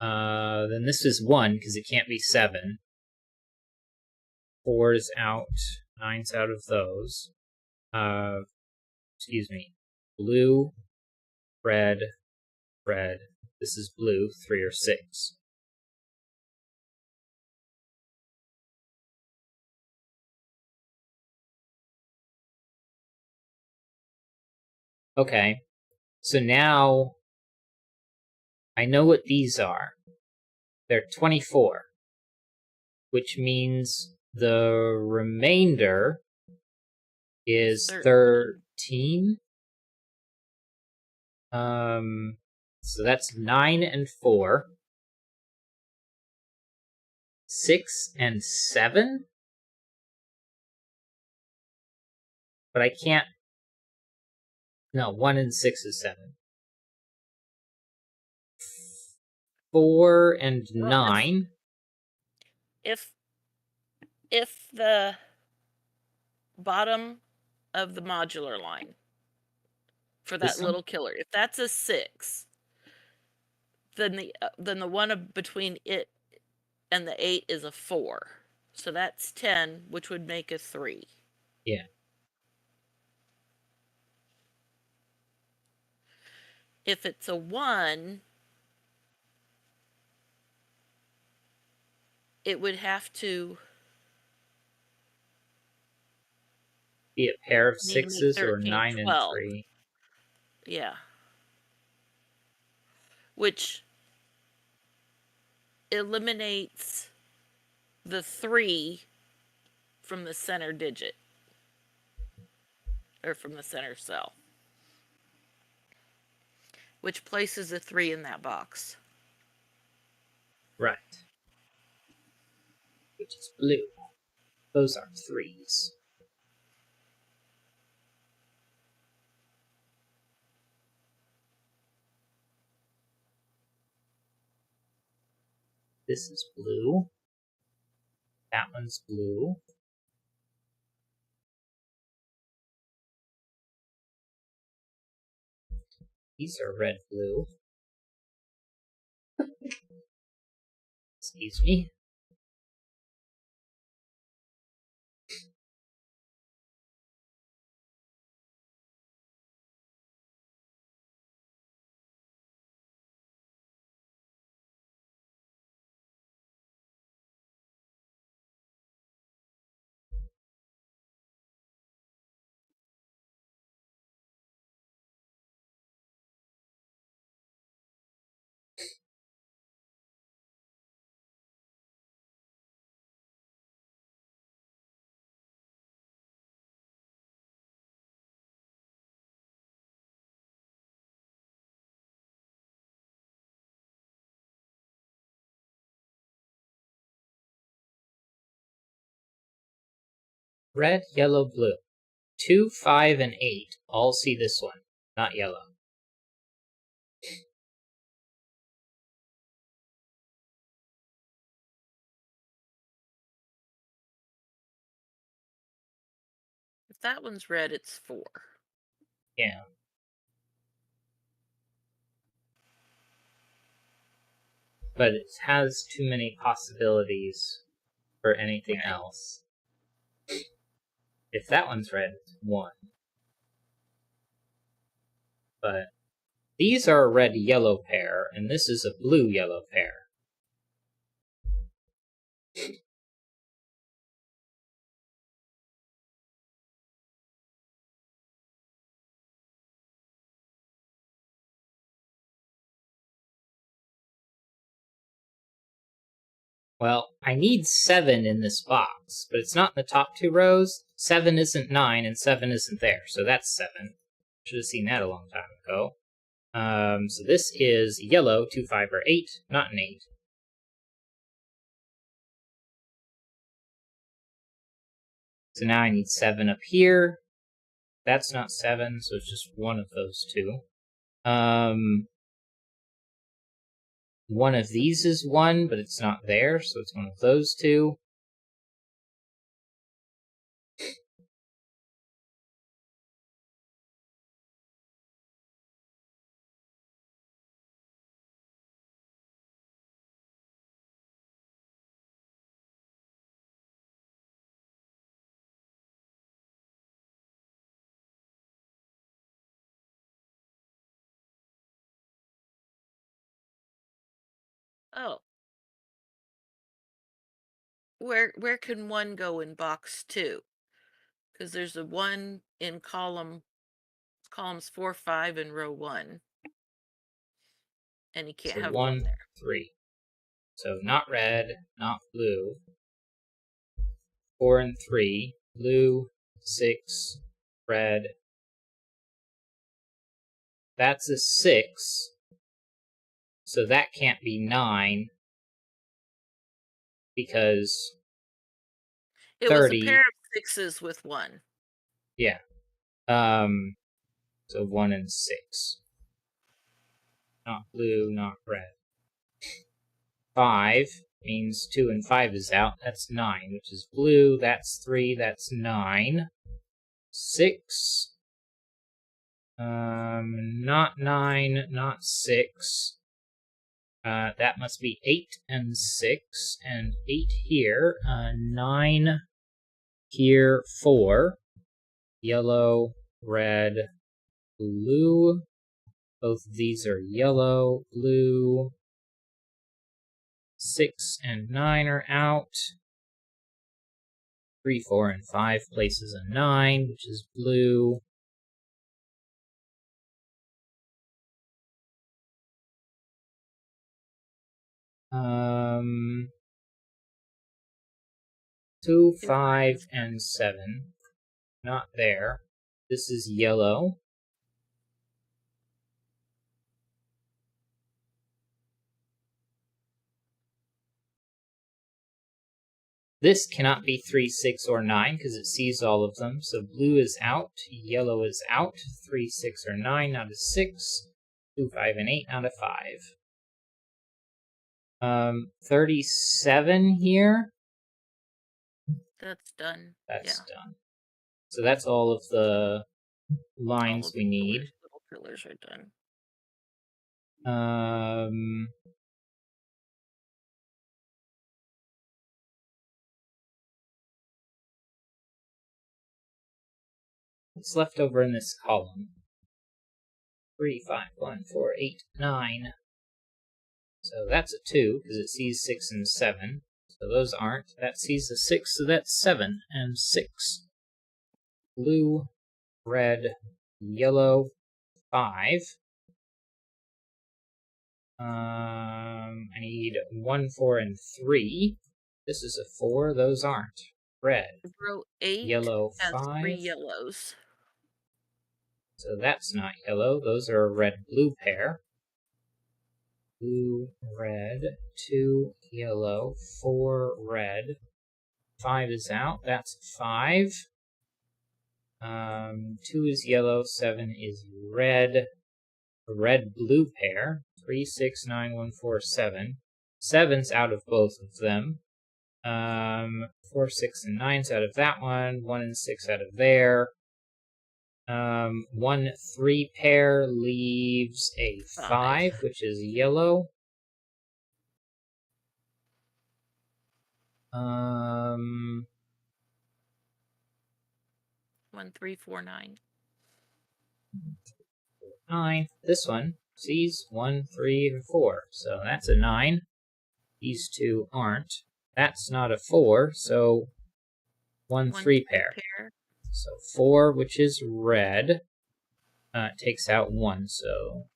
Then this is 1, because it can't be 7. 4's out. 9's out of those. Excuse me. Blue, red, red. This is blue, 3 or 6. Okay, so now I know what these are. They're 24, which means the remainder is 13. So that's 9 and 4. 6 and 7? But I can't... No, 1 and 6 is 7. 4 and Well, 9? If the bottom of the modular line for that This one? little killer, if that's a 6, then the one between it and the 8 is a 4. So that's 10, which would make a 3. Yeah. If it's a 1, it would have to Be a pair of need to make 6s or 13, 9 and 12. 3. Yeah. Which eliminates the 3 from the center digit. Or from the center cell. Which places a 3 in that box. Right. Which is blue. Those are 3s. This is blue. That one's blue. These are red-blue. Excuse me. Red, yellow, blue. 2, 5, and 8 all see this one, not yellow. If that one's red, it's 4. Yeah. But it has too many possibilities for anything Right. else. If that one's red, it's 1. But these are a red-yellow pair, and this is a blue-yellow pair. Well, I need 7 in this box, but it's not in the top 2 rows. 7 isn't 9, and 7 isn't there, so that's 7. Should have seen that a long time ago. So this is yellow, 2, 5, or 8, not an 8. So now I need 7 up here. That's not 7, so it's just one of those two. One of these is 1, but it's not there, so it's one of those two. Oh. Where can 1 go in box 2? Because there's a 1 in columns 4, 5, and row 1. And you can't So have 1 1, there. 3. So not red, not blue. 4 and 3. Blue, 6, red. That's a 6. So that can't be 9. because It 30... was a pair of 6s with 1. Yeah. So 1 and 6. Not blue, not red. 5 means 2 and 5 is out. That's 9, which is blue. That's 3. That's 9. 6. Not 9, not 6. That must be 8 and 6. And 8 here. 9 here, 4. Yellow, red, blue. Both of these are yellow, blue. 6 and 9 are out. 3, 4, and 5 places a 9, which is blue. Um, 2, 5, and 7. Not there. This is yellow. This cannot be 3, 6, or 9 because it sees all of them. So blue is out, yellow is out, 3, 6, or 9 out of 6, 2, 5, and 8 out of 5. 37 here. That's done. That's done. So that's all of the lines all of we need. Little pillars are done. What's left over in this column? 3, 5, 1, 4, 8, 9. So that's a 2, because it sees 6 and 7. So those aren't. That sees a 6, so that's 7 and 6. Blue, red, yellow, 5. I need 1, 4, and 3. This is a 4. Those aren't. Red. Row 8 yellow, has 5. 3 yellows. So that's not yellow. Those are a red-blue pair. Blue, red, 2 yellow, 4 red. 5 is out. That's 5. 2 is yellow. 7 is red. A red-blue pair. 3, 6, 9, 1, 4, 7. 7's out of both of them. 4, 6, and 9's out of that one. 1 and 6 out of there. 1, 3 pair leaves a 5, which is yellow. 1, 3, 4, 9. 9. This one sees 1, 3, and 4. So that's a 9. These two aren't. That's not a 4, so 1, 3 pair. So 4, which is red, takes out 1, so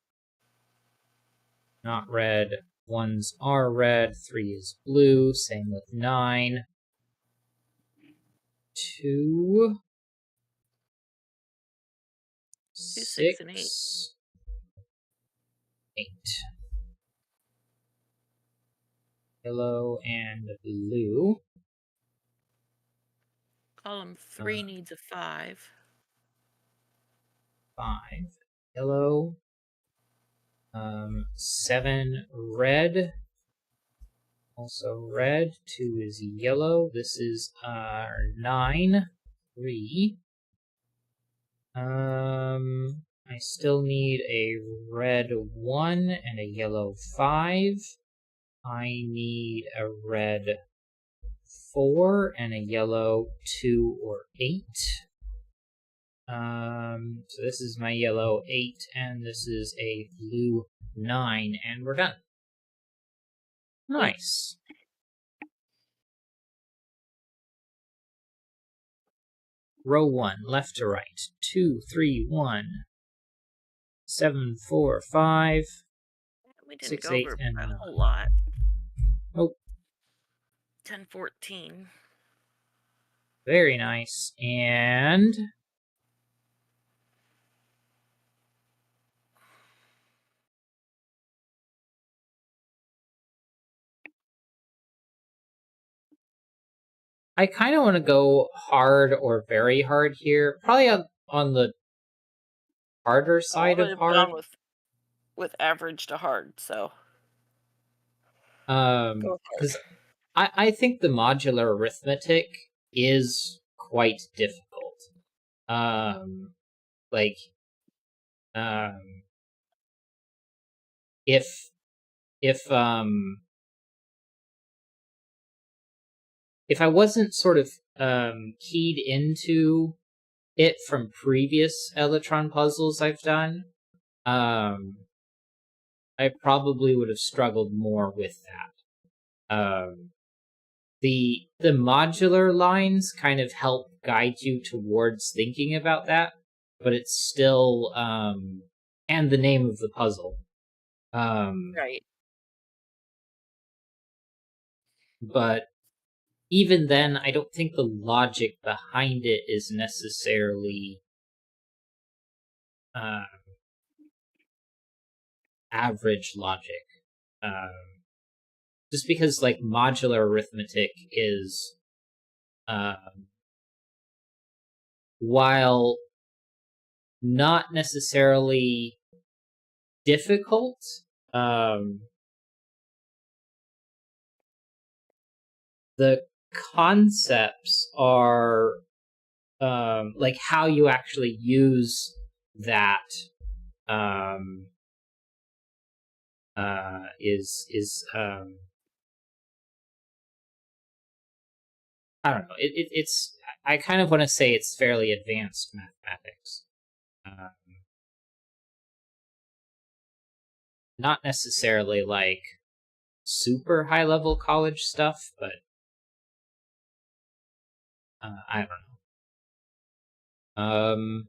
not red. 1s are red, 3 is blue, same with 9. 2, 6, and 8. 8. Yellow and blue. Column 3 needs a 5. 5. Yellow. 7 red. Also red. 2 is yellow. This is 9. 3. I still need a red 1 and a yellow 5. I need a red 4 and a yellow 2 or 8. So this is my yellow 8, and this is a blue 9, and we're done. Nice. Row 1, left to right. 2, 3, 1. 7, 4, 5. We didn't 6, go 8, over and a 9. whole lot. Oh. 10, 14. Very nice. And I kind of want to go hard or very hard here. Probably on the harder Oh, I side would of have hard. gone with average to hard. So go hard. Because I think the modular arithmetic is quite difficult. Like, um, if if um if I wasn't sort of keyed into it from previous Electron puzzles I've done, um, I probably would have struggled more with that. The modular lines kind of help guide you towards thinking about that, but it's still and the name of the puzzle. Right. But even then, I don't think the logic behind it is necessarily uh, average logic. Just because like modular arithmetic is, while not necessarily difficult, the concepts are like how you actually use that um, is I don't know. It's I kind of want to say it's fairly advanced mathematics. Um, Not necessarily like super high level college stuff, but I don't know.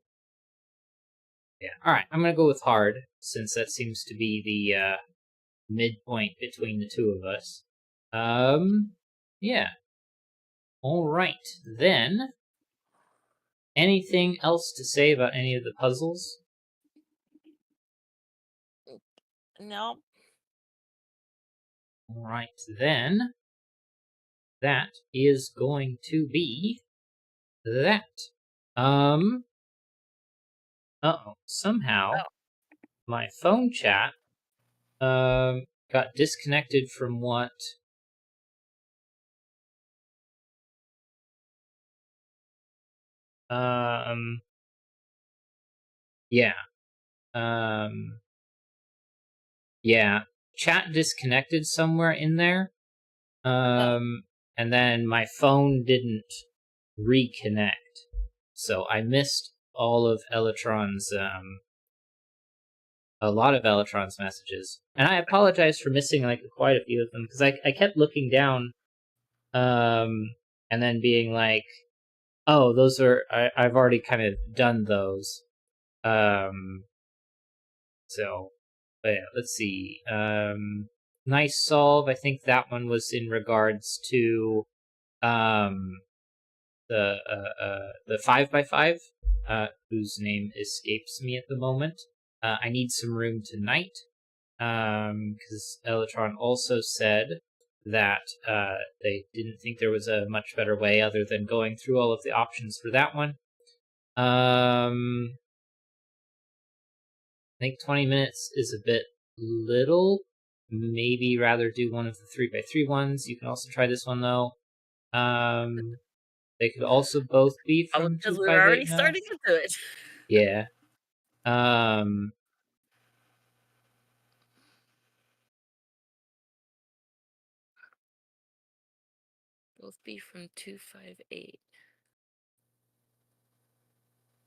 Yeah. All right. I'm gonna go with hard since that seems to be the midpoint between the two of us. Yeah. All right. Then, anything else to say about any of the puzzles? No. All right. Then, that is going to be that. Uh-oh. Somehow, Oh. my phone chat got disconnected from what yeah um yeah, chat disconnected somewhere in there, Oh. and then my phone didn't reconnect, so I missed all of Electron's a lot of Electron's messages, and I apologize for missing like quite a few of them because I kept looking down and then being like, oh, those are I've already kind of done those. Um, so, but yeah, let's see. Nice solve. I think that one was in regards to um the 5x5, whose name escapes me at the moment. I need some room tonight. Because Electron also said that they didn't think there was a much better way other than going through all of the options for that one. I think 20 minutes is a bit little. Maybe rather do one of the 3x3 ones. You can also try this one though. They could also both be Oh, from because we're already 258 math. starting into it. Yeah. Both be from 258.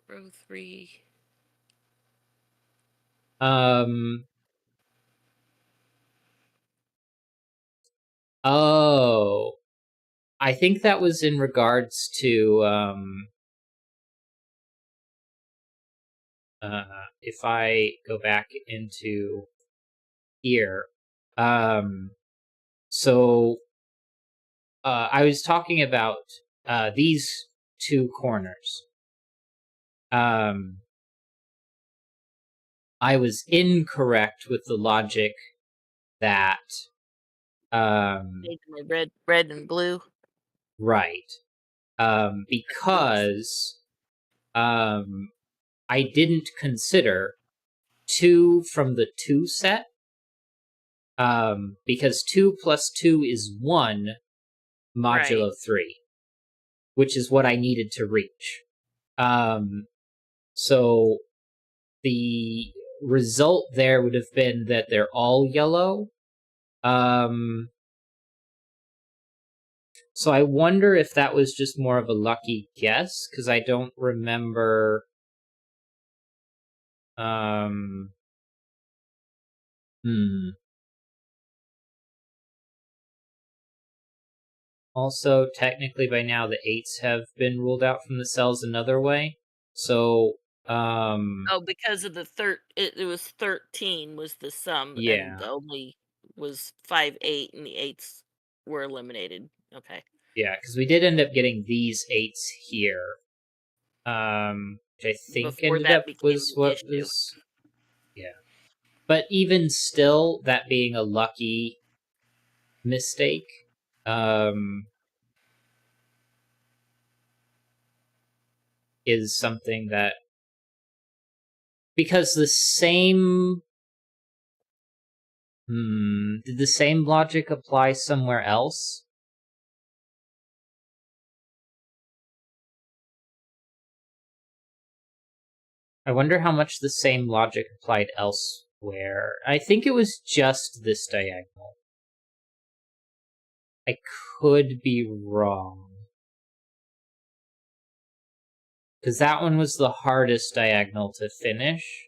Row 3. Oh, I think that was in regards to if I go back into here, so I was talking about these two corners. I was incorrect with the logic that Red and blue. right. because I didn't consider 2 from the 2 set, because 2 plus 2 is 1 modulo Right. 3, which is what I needed to reach. So the result there would have been that they're all yellow. So I wonder if that was just more of a lucky guess, because I don't remember. Also, technically by now the 8s have been ruled out from the cells another way. So, Oh, because of the it was 13 was the sum, and yeah. the only was 5, 8, and the 8s were eliminated. Okay. Yeah, because we did end up getting these 8s here. Which I think Before ended that up became was an what issue. was. Yeah. But even still, that being a lucky mistake, is something that. Because the same. Did the same logic apply somewhere else? I wonder how much the same logic applied elsewhere. I think it was just this diagonal. I could be wrong. Because that one was the hardest diagonal to finish.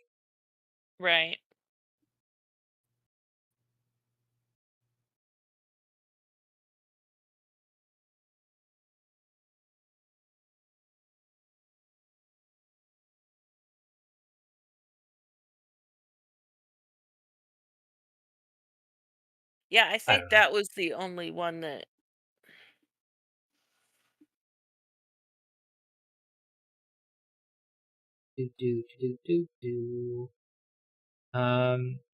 Right. Yeah, I I think don't know. that was the only one that You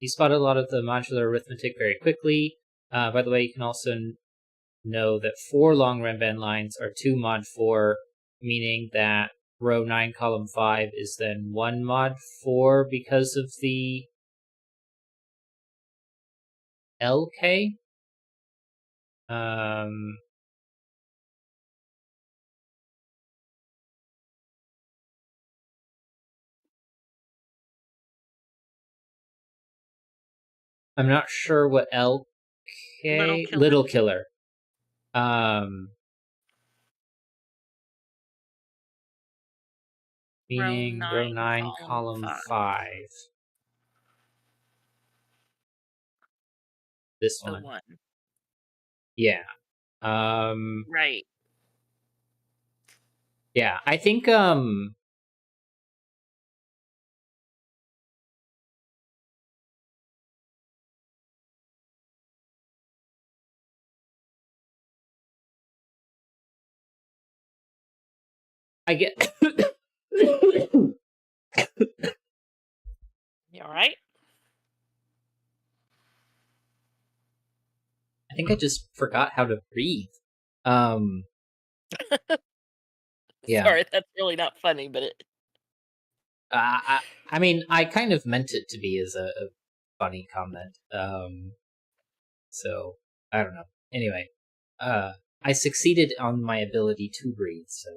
spotted a lot of the modular arithmetic very quickly. By the way, you can also know that 4 long Renban lines are 2 mod 4, meaning that row 9, column 5 is then 1 mod 4 because of the LK. I'm not sure what LK. Little Killer. Little Killer. Meaning row 9, column 5. This The one. one. Yeah. Right. Yeah, I think I get You all right? I think I just forgot how to breathe. Yeah. Sorry, that's really not funny, but it I mean, I kind of meant it to be as a funny comment. So I don't know. Anyway, I succeeded on my ability to breathe. So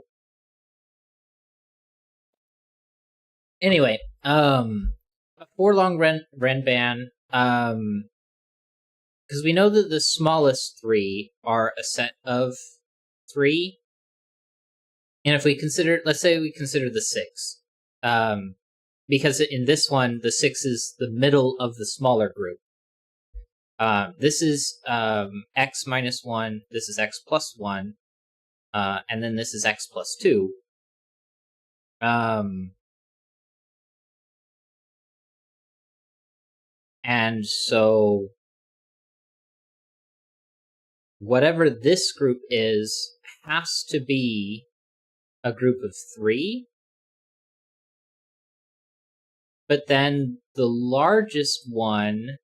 anyway, a 4 long Renban. Because we know that the smallest 3 are a set of 3, and if we consider, let's say we consider the 6, because in this one the 6 is the middle of the smaller group. This is x minus 1, this is x plus 1, and then this is x plus 2. And so whatever this group is has to be a group of 3. But then the largest one.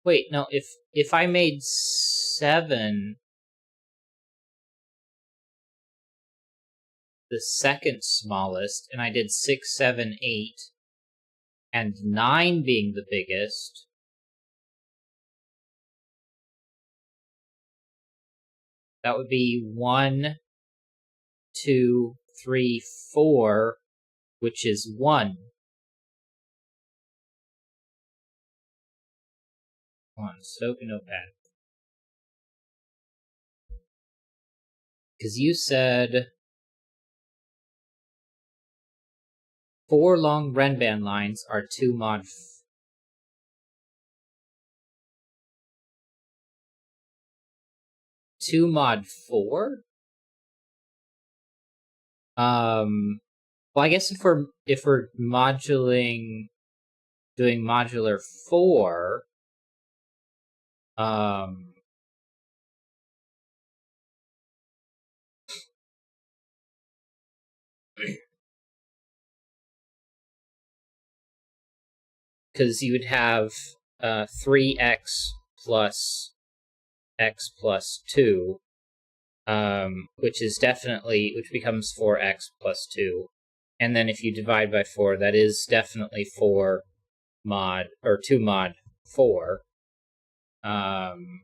Wait, no, if I made 7 the second smallest, and I did 6, 7, 8, and 9 being the biggest, that would be 1, 2, 3, 4, which is 1. Come on, Sudoku Notepad. Because you said 4 long Renban lines are 2 mod 2 mod 4? Well, I guess if we're doing modular 4, because you would have 3x plus x plus 2, which becomes 4x plus 2. And then if you divide by 4, that is definitely 4 mod, or 2 mod 4. And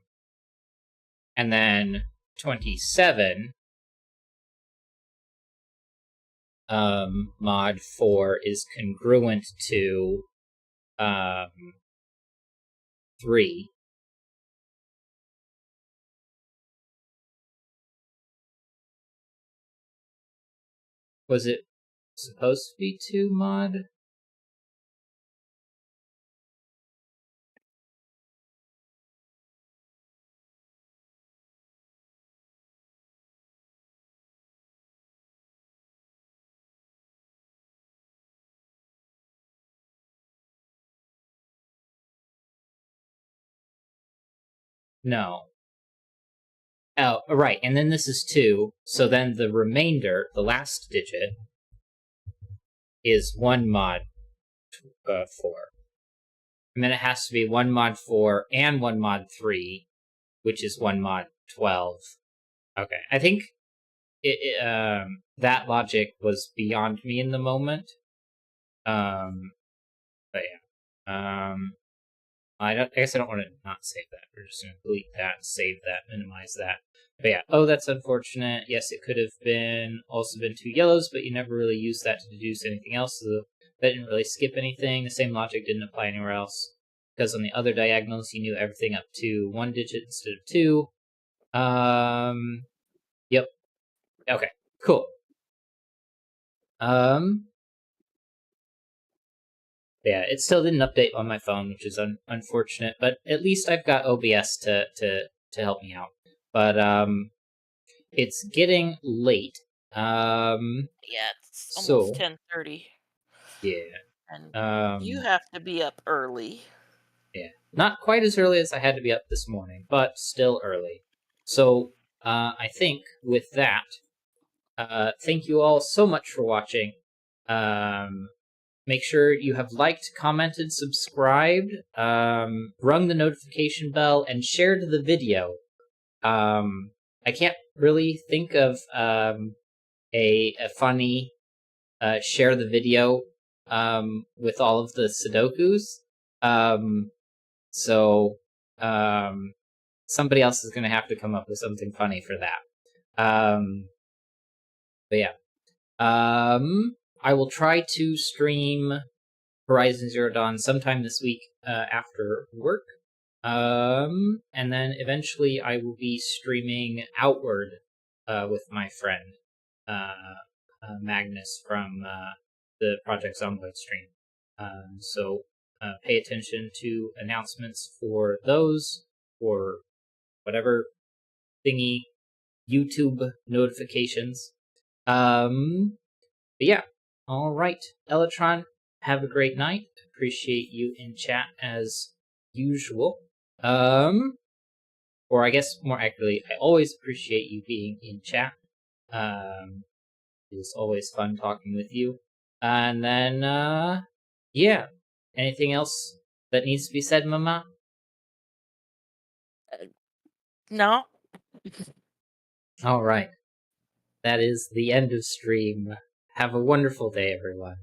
then 27 mod 4 is congruent to 3. Was it supposed to be 2 mod? No. Oh, right, and then this is 2, so then the remainder, the last digit, is 1 mod 4. And then it has to be 1 mod 4 and 1 mod 3, which is 1 mod 12. Okay, I think that logic was beyond me in the moment. But yeah. I guess I don't want to not save that. We're just going to delete that, save that, minimize that. But yeah, oh, that's unfortunate. Yes, it could have also been 2 yellows, but you never really used that to deduce anything else, so that didn't really skip anything. The same logic didn't apply anywhere else, because on the other diagonals, you knew everything up to 1 digit instead of 2. Yep. Okay, cool. Yeah, it still didn't update on my phone, which is unfortunate, but at least I've got OBS to help me out. But it's getting late. Yeah, it's almost 10:30. Yeah. And you have to be up early. Yeah. Not quite as early as I had to be up this morning, but still early. So I think with that, thank you all so much for watching. Make sure you have liked, commented, subscribed, rung the notification bell, and shared the video. I can't really think of a funny share the video with all of the Sudokus. So somebody else is going to have to come up with something funny for that. But yeah. I will try to stream Horizon Zero Dawn sometime this week after work. And then eventually I will be streaming Outward with my friend Magnus from the Project Zomboid stream. So pay attention to announcements for those, or whatever thingy, YouTube notifications. But yeah, all right, Elatron, have a great night. Appreciate you in chat as usual. Or I guess more accurately, I always appreciate you being in chat. It is always fun talking with you. And then, yeah. Anything else that needs to be said, Mama? No. All right. that is the end of stream. Have a wonderful day, everyone.